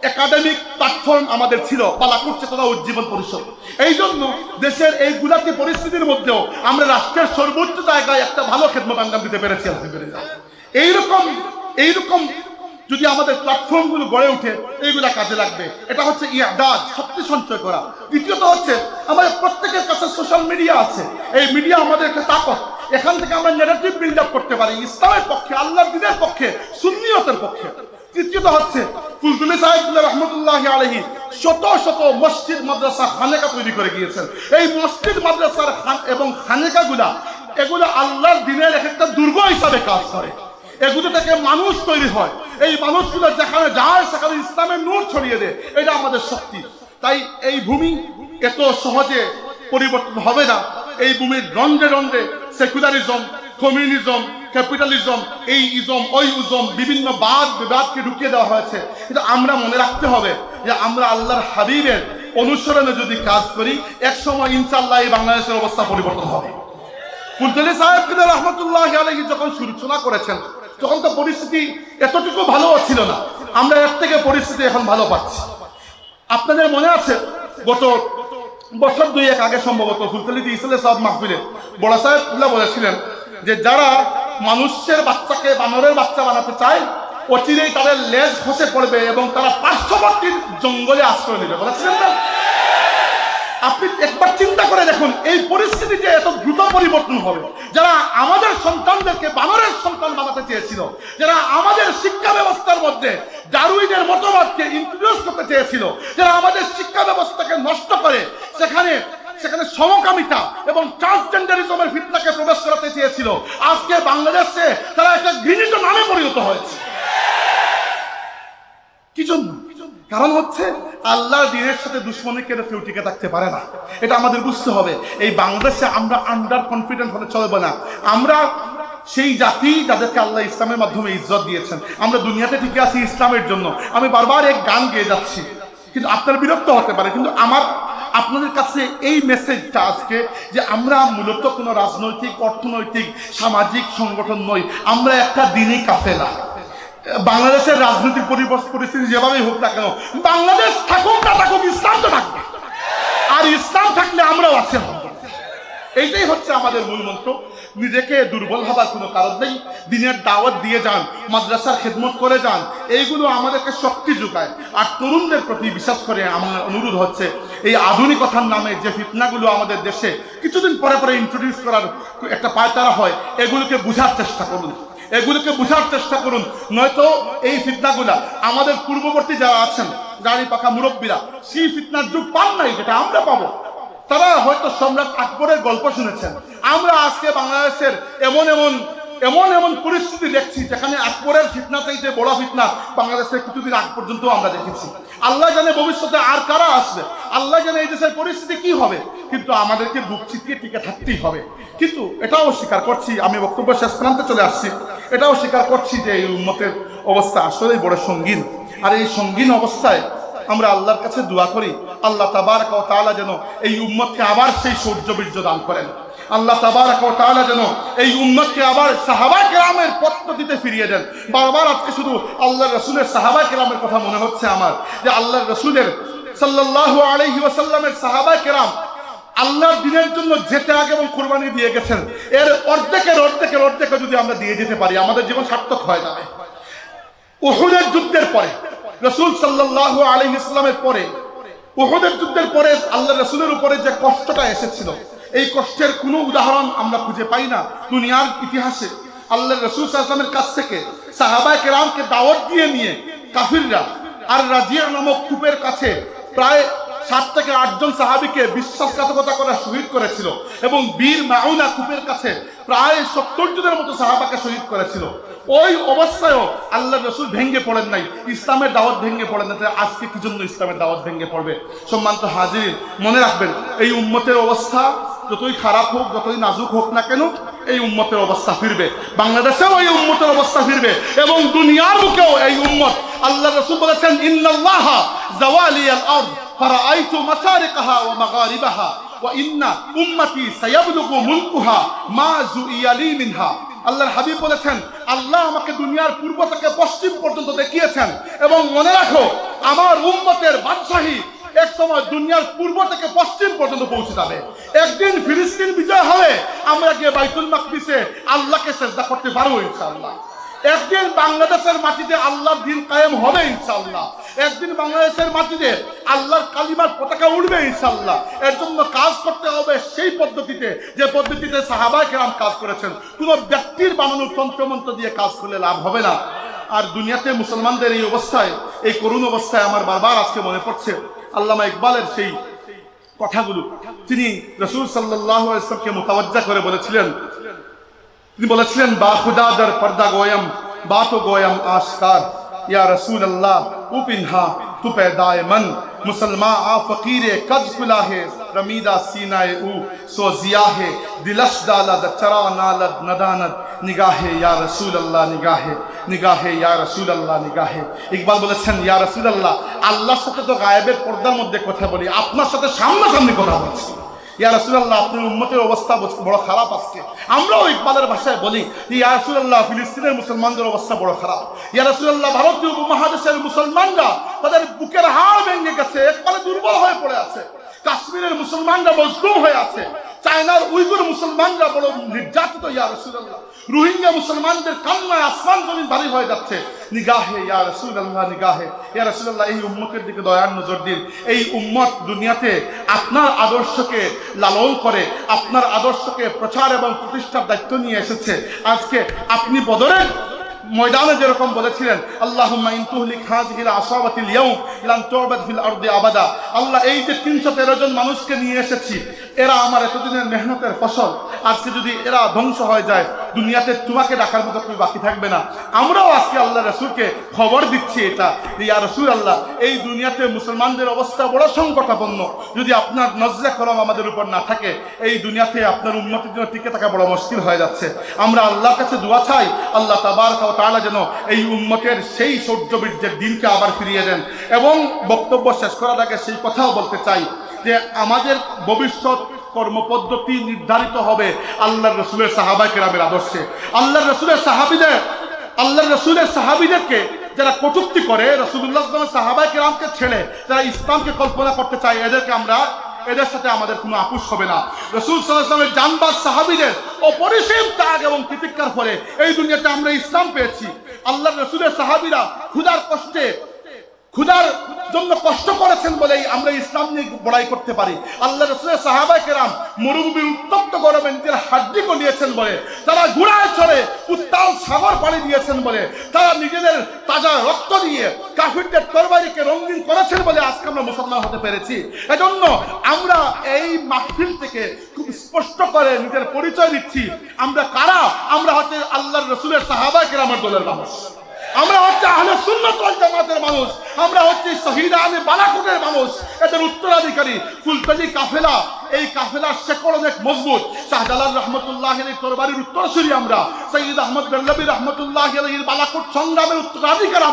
একাডেমিক প্ল্যাটফর্ম আমাদের ছিল বালাকুট চেতনা উজ্জীবন পরিষদ। এই জন্য দেশের এই গুলাতি পরিস্থিতির মধ্যেও আমরা রাষ্ট্রের সর্বোচ্চ জায়গায় একটা ভালো খেদমত আঞ্জাম দিতে পেরেছি। এইরকম যদি আমাদের প্ল্যাটফর্মগুলো গড়ে উঠে, এইগুলা কাজে লাগবে। এটা হচ্ছে ইয়াদাদ, শক্তি সঞ্চয় করা। দ্বিতীয়ত হচ্ছে আমাদের প্রত্যেকের কাছে সোশ্যাল মিডিয়া আছে। এই মিডিয়া আমাদের একটা তাকত। এখান থেকে আমরা নেগেটিভ বিল্ড আপ করতে পারি ইসলামের পক্ষে, আল্লাহর দ্বীনের পক্ষে, সুন্নিয়তের পক্ষে। তৃতীয়ত হচ্ছে ফুলতুলি সাহেব রহমতুল্লাহি আলাইহি শত শত মসজিদ, মাদ্রাসা, খানেকা তৈরি করে গিয়েছেন। এই মসজিদ, মাদ্রাসার এবং খানেকাগুলা, এগুলো আল্লাহর দ্বীনের একটা দুর্গ হিসাবে কাজ করে। এগুলো থেকে মানুষ তৈরি হয়। এই মানুষগুলো যেখানে যায় সেখানে ইসলামের নূর ছড়িয়ে দেয়। এটা আমাদের শক্তি। তাই এই ভূমি এত সহজে পরিবর্তন হবে না। এই ভূমির রন্ধ্রে রন্ধ্রে সেকুলারিজম, কমিউনিজম, ক্যাপিটালিজম, এই ইজম, ওই ইজম, বিভিন্ন বাদ বিবাদকে ঢুকিয়ে দেওয়া হয়েছে। কিন্তু আমরা মনে রাখতে হবে যে আমরা আল্লাহর হাবিবের অনুসরণে যদি কাজ করি, এক সময় ইনশাআল্লাহ এই বাংলাদেশের অবস্থা পরিবর্তন হবে। ফুলতলী সাহেব রহমতুল্লাহ আলাইহি যখন সূচনা করেছেন, তখন তো পরিস্থিতি এতটুকু ভালো ছিল না। আমরা এর থেকে পরিস্থিতি এখন ভালো পাচ্ছি। আপনাদের মনে আছে গত বছর 2-1 আগে সম্ভবত ফুলতলীতে ইসলে সাহেব মাহফিলে বড় সাহেব বলেছিলেন যে যারা মানুষের বাচ্চাকে বানরের বাচ্চা বানাতে চায়, অচিরেই তাদের লেজ খসে পড়বে এবং তারা পার্শ্ববর্তী জঙ্গলে আশ্রয় নেবে, বলেছিলেন না? আপনি একবার চিন্তা করে দেখুন, এই পরিস্থিতিতে এত দ্রুত পরিবর্তন হবে। যারা আমাদের সন্তানদেরকে বানরের সন্তান বানাতে চেয়েছিল, যারা আমাদের শিক্ষা ব্যবস্থার মধ্যে ডারউইনের মতবাদকে ইন্ট্রোডিউস করতে চেয়েছিল, যারা আমাদের শিক্ষা ব্যবস্থাকে নষ্ট করে সেখানে সমকামিতা এবং ট্রান্সজেন্ডারিজমের ফিতনাকে প্রবেশ করাতে চেয়েছিল, আজকে বাংলাদেশে তারা একটা ঘৃণিত নামে পরিণত হয়েছে। কি জন্য? কারণ হচ্ছে আল্লাহর দ্বীনের সাথে দুশ্মনী কেউ টিকে থাকতে পারে না। এটা আমাদের বুঝতে হবে। এই বাংলাদেশে আমরা আন্ডার কনফিডেন্ট হলে চলবে না। আমরা সেই জাতি যাদেরকে আল্লাহ ইসলামের মাধ্যমে ইজ্জত দিয়েছেন। আমরা দুনিয়াতে টিকে আছি ইসলামের জন্য। আমি বারবার এক গান গেয়ে যাচ্ছি, কিন্তু আপনার বিরক্ত হতে পারে, কিন্তু আমার আপনাদের কাছে এই মেসেজটা আজকে যে আমরা মূলত কোনো রাজনৈতিক, অর্থনৈতিক, সামাজিক সংগঠন নই, আমরা একটা দ্বীনী কাফেলা। বাংলাদেশের রাজনৈতিক পরিস্থিতি যেভাবেই হোক না কেন, বাংলাদেশ থাকুক না থাকুক, ইসলাম তো থাকবে, আর ইসলাম থাকলে আমরাও আছি। এইটাই হচ্ছে আমাদের মূল মন্ত্র। নিজেকে দুর্বল ভাবার কোনো কারণ নেই। দিনের দাওয়াত দিয়ে যান, মাদ্রাসার খেদমত করে যান, এইগুলো আমাদেরকে শক্তি যোগায়। আর তরুণদের প্রতি বিশেষ করে আমার অনুরোধ হচ্ছে, এই আধুনিকতার নামে যে ফিতনাগুলো আমাদের দেশে কিছুদিন পরে পরে ইন্ট্রোডিউস করার একটা পায়তারা হয়, এগুলোকে বোঝার চেষ্টা করুন, এগুলোকে বোঝার চেষ্টা করুন। নয়তো এই ফিতনাগুলা আমাদের পূর্ববর্তী যারা আছেন, গাড়ি পাকা মুরব্বীরা, সেই ফিতনার যুগ পান নাই যেটা আমরা পাবো। তারা হয়তো সম্রাট আকবরের গল্প শুনেছেন। আমরা আজকে বাংলাদেশের এমন এমন পরিস্থিতি দেখছি যেখানে আকবরের ফিতনা চাইতে বড় ফিতনা বাংলাদেশের কিছুদিন আগ পর্যন্ত আমরা দেখেছি। আল্লাহ জানে ভবিষ্যতে আর কারা আসবে, আল্লাহ জানে এই দেশের পরিস্থিতি কি হবে, কিন্তু আমাদেরকে বুক চিতিয়ে টিকে থাকতেই হবে। কিন্তু এটাও স্বীকার করছি, আমি বক্তব্য শেষ প্রান্তে চলে আসছি, এটাও স্বীকার করছি যে এই উম্মতের অবস্থা আসলেই বড় সঙ্গীন। আর এই সঙ্গীন অবস্থায় আমরা আল্লাহর কাছে দোয়া করি, আল্লাহ তাবারক ওয়া তাআলা যেন এই উম্মতকে আবার সেই সৌর্যবীর্য দান করেন। আল্লাহ তাবারক ওয়া তাআলা যেন এই উম্মতকে আবার সাহাবায়ে কেরামের পদ্ধতিতে ফিরিয়ে দেন। বারবার আজকে শুধু আল্লাহর রাসূলের সাহাবায়ে কেরামের কথা মনে হচ্ছে আমার, যে আল্লাহর রাসূলের সাল্লাল্লাহু আলাইহি ওয়াসাল্লামের সাহাবায়ে কেরাম আল্লাহর দ্বীনের জন্য যেতে আগে এবং কুরবানি দিয়ে গেছেন। এর অর্ধেকের যদি আমরা দিয়ে যেতে পারি, আমাদের জীবন সার্থক হয়ে যাবে। উহুদের যুদ্ধের পরে, রাসূল সাল্লাল্লাহু আলাইহি ওয়াসাল্লামের পরে, উহুদের যুদ্ধের পরে আল্লাহর রাসূলের উপরে যে কষ্টটা এসেছিল, এই কষ্টের কোনো উদাহরণ আমরা খুঁজে পাই না দুনিয়ার ইতিহাসে। আল্লাহর রাসূল সাল্লাল্লাহু আলাইহি ওয়াসাল্লামের কাছ থেকে সাহাবায়ে কেরামকে দাওয়াত দিয়ে নিয়ে কাফিররা আর রাজিয়া নামক কূপের কাছে প্রায় 7 থেকে 8 জন সাহাবীকে বিশ্বাসঘাতকতা করে শহীদ করেছিল, এবং বীর মাউনা কূপের কাছে প্রায় 70 জনের মতো সাহাবাকে শহীদ করেছিল। ওই অবস্থায়ও আল্লাহর রাসূল ভেঙে পড়েন নাই, ইসলামের দাওয়াত ভেঙে পড়েন না। আজকে কি জন্য ইসলামের দাওয়াত ভেঙে পড়বে? সম্মানিত হাজিরিন, মনে রাখবেন, এই উম্মতের অবস্থা যতই খারাপ হোক, যতই নাজুক হোক না কেন, এই উম্মতের অবস্থা ফিরবে। বাংলাদেশেও এই উম্মতের অবস্থা ফিরবে, এবং দুনিয়ার বুকেও এই উম্মত, আল্লাহর রাসূল বলেছেন, ইন্নাল্লাহা যাওয়ালিয়াল আরদ ফারাআইতু মাশারিকাহা ওয়া মাগারিবাহা ওয়া ইন্না উম্মতি সায়াবলুগু মুলকুহা মা জুইয়ালি মিনহা। আল্লাহর হাবিব বলেছেন, আল্লাহ আমাকে দুনিয়ার পূর্ব থেকে পশ্চিম পর্যন্ত দেখিয়েছেন, এবং মনে রাখো আমার উম্মতের বাদশাহী এক সময় দুনিয়ার পূর্ব থেকে পশ্চিম পর্যন্ত পৌঁছে যাবে। একদিন ফিলিস্তিন বিজয় হবে, আমরা গিয়ে বাইতুল মাকদিসে আল্লাহকে সিজদা করতে পারবো ইনশাআল্লাহ। একদিন বাংলাদেশের মাটিতে আল্লাহর দ্বীন কায়েম হবে ইনশাআল্লাহ। একদিন বাংলাদেশের মাটিতে আল্লাহর কালিমার পতাকা উঠবে ইনশাআল্লাহ। এর জন্য কাজ করতে হবে সেই পদ্ধতিতে, যে পদ্ধতিতে সাহাবায়ে কেরাম কাজ করেছেন। কোনো ব্যক্তির বানানো তন্ত্রমন্ত্র দিয়ে কাজ করলে লাভ হবে না। আর দুনিয়াতে মুসলমানদের এই অবস্থায়, এই করুণ অবস্থায় আমার বারবার আজকে মনে পড়ছে আল্লামা ইকবালের সেই কথাগুলো। তিনি রাসূল সাল্লাল্লাহু আলাইহি ওয়াসাল্লামকে মুতাওয়াজ্জা করে বলেছিলেন, তিনি বলেছিলেন, বা খুদা দর পর্দা গোয়ম বাতো গোয়ম আশকার, ইয়া রসুল আল্লাহ ও পিনহা তু पैदाए मन मुसलमान आ फकीर कज कुला है रमीदा सीनाए ऊ सो जिया है दिलश दालद चरा नालद नदानद निगाहे या रसूल अल्लाह निगाहे निगाहे या रसूल अल्लाह निगाहे। ইকবাল বলেছেন, ইয়া রাসূলুল্লাহ আল্লাহর সাথে তো গায়েবের পর্দার মধ্যে কথা বলি, আপনার সাথে সামনাসামনি কথা বলছি। ইয়া রাসূলুল্লাহ, আপনার উম্মতের অবস্থা বড় খারাপ আজকে। আমরাও ইকবালের ভাষায় বলি, ইয়া রাসূলুল্লাহ, ফিলিস্তিনের মুসলমানদের অবস্থা বড় খারাপ। ইয়া রাসূলুল্লাহ, ভারতীয় উপমহাদেশের মুসলমানরা তাদের বুকের হাড় ভেঙে গেছে, একবারে দুর্বল হয়ে পড়ে আছে। কাশ্মীরের মুসলমানরা মজলুম হয়ে আছে। চায়নার উইগুর মুসলমানরা বড় নির্যাতিত। ইয়া রাসূলুল্লাহ, রোহিঙ্গা মুসলমানদের কান্নায় আসমান জমিন ভারী হয়ে যাচ্ছে। নিগাহে ইয়া রাসূলুল্লাহ, নিগাহে ইয়া রাসূলুল্লাহ, এই উম্মতের দিকে দয়ার নজর দিন। এই উম্মত দুনিয়াতে আপনার আদর্শকে লালন করে, আপনার আদর্শকে প্রচার এবং প্রতিষ্ঠার দায়িত্ব নিয়ে এসেছে। আজকে আপনি বদরের ময়দানে যেরকম বলেছিলেন, আল্লাহুম্মা ইন তুহলিক হাযিহিল আসাবাতিল ইয়াউম লান তু'বাদ ফিল আরদি আবাদা। আল্লাহ, এই যে 313 জন মানুষকে নিয়ে এসেছি, এরা আমার এতদিনের মেহনতের ফসল। আজকে যদি এরা ধ্বংস হয়ে যায়, দুনিয়াতে তোমাকে ডাকার মতো তুমি বাকি থাকবে না। আমরাও আজকে আল্লাহ রাসূলকে খবর দিচ্ছি এটা, ইয়া রাসূলুল্লাহ, এই দুনিয়াতে মুসলমানদের অবস্থা বড় সংকটাপন্ন। যদি আপনার নজরে করম আমাদের উপর না থাকে, এই দুনিয়াতে আপনার উম্মতের জন্য টিকে থাকা বড় মুশকিল হয়ে যাচ্ছে। আমরা আল্লাহর কাছে দোয়া চাই, আল্লাহ তাবারক ওয়া তাআলা যেন এই উম্মতের সেই শৌর্যবীর্যের দিনকে আবার ফিরিয়ে দেন। এবং বক্তব্য শেষ করার আগে সেই কথাও বলতে চাই যে আমাদের ভবিষ্যৎ কর্মপদ্ধতি নির্ধারিত হবে আল্লাহর রাসূলের সাহাবায়ে কেরামের আদর্শে। আল্লাহর রাসূলের সাহাবীদেরকে যারা কটূক্তি করে, রাসূলুল্লাহ সাল্লাল্লাহু আলাইহি ওয়াসাল্লাম সাহাবায়ে কেরামকে ছেড়ে যারা ইসলামকে কল্পনা করতে চায়, এদের সাথে আমাদের কোনো আপোষ হবে না। রাসূল সাল্লাল্লাহু আলাইহি ওয়াসাল্লামের জানবাজ সাহাবীদের অপরিসীম ত্যাগ এবং প্রতিজ্ঞার ফলে এই দুনিয়াতে আমরা ইসলাম পেয়েছি। আল্লাহর রাসূলের সাহাবীরা ক্ষুধার জন্য কষ্ট করেছেন বলেই আমরা ইসলাম নিয়ে বড়াই করতে পারি। আল্লাহ রাসূলের সাহাবায়ে কেরাম মরুভূমির উত্তপ্ত গরমে নিজের হাড্ডি গলিয়েছেন বলে, তারা ঘোড়ায় চড়ে উত্তাল সাগর পাড়ি দিয়েছেন বলে, তারা নিজেদের তাজা রক্ত দিয়ে কাফিরদের তরবারিকে রঙিন করেছেন বলে আজকে আমরা মুসলমান হতে পেরেছি। এজন্য আমরা এই মাহফিল থেকে খুব স্পষ্ট করে নিজের পরিচয় দিচ্ছি, আমরা কারা। আমরা হচ্ছে আল্লাহর রাসূলের সাহাবায়ে কেরামের দলের মানুষ, আমরা হচ্ছে আহলে সুন্নাত ওয়াল জামাতের মানুষ, আমরা হচ্ছে শহীদানে বালাকোটের মানুষ, এদের উত্তরাধিকারী। ফুলতলি কাফেলা, এই কাফেলার শেকড় অনেক মজবুত। শাহজালাল রহমতুল্লাহ আলাইহির তরবারির উত্তরসূরি আমরা, সৈয়দ আহমদ বেল্লভী রহমতুল্লাহ আলাইহির বালাকোট সংগ্রামের উত্তরাধিকার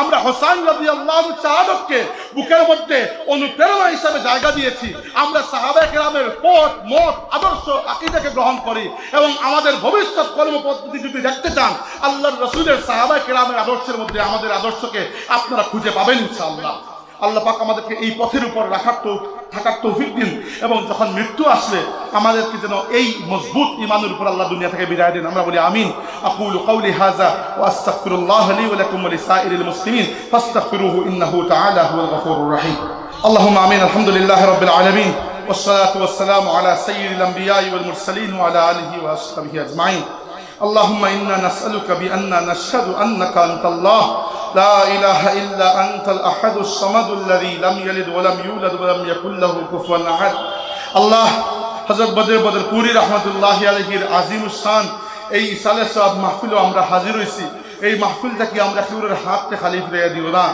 আমরা হোসাইন রাদিয়াল্লাহু শাহাদাতকে বুকের মধ্যে অনুপ্রেরণা হিসেবে জায়গা দিয়েছি। আমরা সাহাবায়ে কেরামের পথ, মত, আদর্শ, আকীদাকে গ্রহণ করি এবং আমাদের ভবিষ্যৎ কর্মপদ্ধতি যদি দেখতে চান, আল্লাহর রাসূলের সাহাবায়ে কেরামের আদর্শের মধ্যে আমাদের আদর্শকে আপনারা খুঁজে পাবেন ইনশাআল্লাহ। আল্লাহ পাক আমাদেরকে এই পথের উপর থাকার তৌফিক দিন এবং যখন মৃত্যু আসলে আমাদেরকে যেন এই মজবুত ঈমানের উপর আল্লাহ দুনিয়া থেকে বিদায় দেন। আমরা বলি আমিন। আকুলু কাওলি হাযা ওয়া আস্তাগফিরুল্লাহ লি ওয়া লাকুম ওয়া লিসাইরিল মুসলিমিন ফাস্তাগফিরুহু ইন্নাহু তাআলা হুয়াল গফুরুর রাহিম। আল্লাহুম্মা আমিন। আলহামদুলিল্লাহি রাব্বিল আলামিন والصلاة والسلام على سيد الأنبياء والمرسلين وعلى آله وأصحابه أجمعين. اللهم إنا نسألك بأننا نشهد أنك أنت الله لا إله إلا أنت الأحد الصمد الذي لم يلد ولم يولد ولم يكن له كفوا أحد. الله হযরত বদরপুরি রাহমাতুল্লাহি আলাইহির আজিমুস শান এই ইসালে সওয়াব মাহফিলে আমরা হাজির হইছি। এই মাহফিলটা কি আমরা কেউর হাতে খালি ফিরিয়ে দিব না।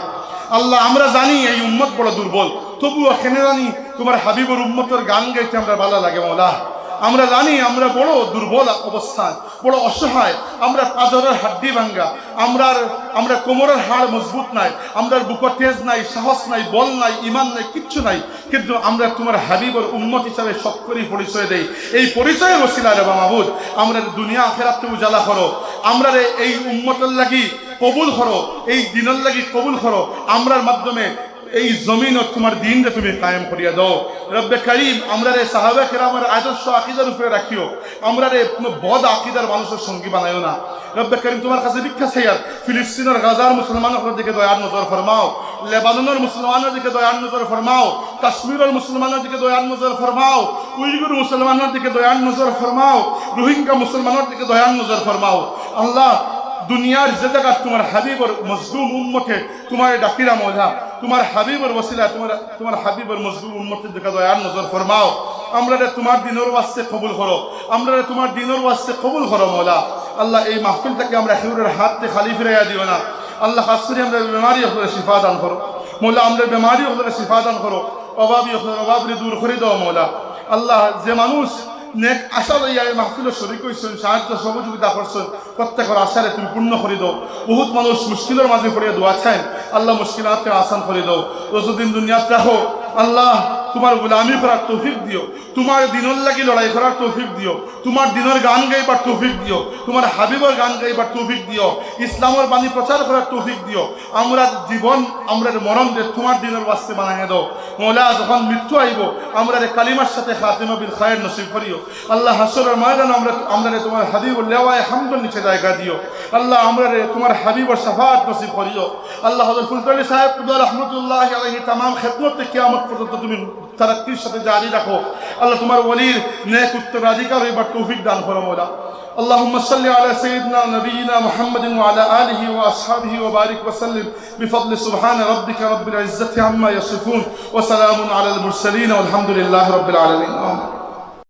আল্লাহ, আমরা জানি এই উম্মত বড় দুর্বল, তবুও কেন জানি তোমার হাবিবের উম্মতের গান গাইতে আমরা ভালো লাগে মওলা। আমরা জানি আমরা বড় দুর্বল অবস্থান, বড় অসহায়, আমরা পাজরের হাড্ডি ভাঙ্গা, আমরা কোমরের হাড় মজবুত নাই, আমরা বুকের তেজ নাই, সাহস নাই, বল নাই, ঈমান নাই, কিচ্ছু নাই, কিন্তু আমরা তোমার হাবিবের উম্মত হিসাবে সক্করি পরিচয় দেই। এই পরিচয়ের ওসিলা রে মাহবুব, আমরা দুনিয়া আখিরাতে উজালা করো, আমরা এই উম্মতের লাগি কবুল করো, এই দিনের লাগি কবুল করো, আমরার মাধ্যমে এই জমিন ও তোমার দিনকে তুমি কায়েম করিয়া দাও। রব্বে করিম, আমরা রে সাহাবায়ে কেরামের আদর্শ আকীদার উপরে রাখিও, আমরা রে কোনো বদ আকীদার মানুষের সঙ্গী বানাইও না। রব্বে করিম, তোমার কাছে ভিক্ষা চাই আর ফিলিস্তিনের গাজার মুসলমানের দিকে দয়ার নজর ফরমাও, লেবাননের মুসলমানের দিকে দয়ার নজর ফরমাও, কাশ্মীরের মুসলমানের দিকে দয়ার নজর ফরমাও, উইগুর মুসলমানের দিকে দয়ার নজর ফরমাও, রোহিঙ্গা মুসলমানের দিকে দয়ার নজর ফরমাও। আল্লাহ, দুনিয়ার যে জায়গা তোমার হাবিবর মজলুম উম্মতে তোমার ডাকিরা মওলা, তোমার হাবিবর ওসিলা তোমার হাবিবর মজলুম উম্মতের দিকে দয়ার নজর ফরমাও। আমরা তোমার দিনের ওয়াস্তে কবুল করো, আমরা তোমার দিনের ওয়াস্তে কবুল করো মওলা। আল্লাহ, এই মাহফিলটাকে আমরা হিউরের হাতে খালি ফিরাইয়া দিও না। আল্লাহ, খাস করে আমরা বেমারি হলে শিফা দান করো মওলা, আমরা বেমারি হলে শিফা দান করো, অভাবী হলে অভাবরে দূর করে দাও মওলা। আল্লাহ, যে মানুষ নেক আশা লইয়া এই মাহফিলের শরীক হইছেন, সাহায্য সহযোগিতা করছেন, প্রত্যেকের আশারে তুমি পূর্ণ করে দাও। বহুত মানুষ মুশকিলের মাঝে পড়িয়া দোয়া চায়, আল্লাহ মুশকিলাতকে আসান করে দাও। যতদিন দুনিয়াতে রাখো আল্লাহ তোমার গোলামি করার তৌফিক দিও, তোমার দিনের লাগি লড়াই করার তৌফিক দিও, তোমার দিনের গান গাইবার তৌফিক দিও, তোমার হাবিবর গান গাইবার তৌফিক দিও, ইসলামের বাণী প্রচার করার তৌফিক দিও। আমরা জীবন আমরা মরণ যে তোমার দিনের বাস্তে বানাই দাও মৌলা। যখন মৃত্যু আইব আমরা কালিমার সাথে খাতিমা বিল খায়ের নসিব করিও আল্লাহ। হাসরের ময়দানে আমরা তোমার হাবিবুল লেওয়ায়ে হামদুল নিচে জায়গা দিও আল্লাহ। আমরা তোমার হাবিবর শাফাআত নসিব করিও আল্লাহ। হযরত ফুলতলি সাহেব রহমতুল্লাহি আলাইহি तमाम খিদমত থেকে কিয়ামত পর্যন্ত তুমি তারাক্কির সাথে জারি রাখো আল্লাহ। তোমার ওলির নেক উত্তরাধিকার হইবার তৌফিক দান করো মৌলা। اللهم صل على سيدنا نبينا محمد وعلى آله وأصحابه وبارك وسلم بفضل سبحان ربك رب العزة عما يصفون وسلام على المرسلين والحمد لله رب العالمين آمين.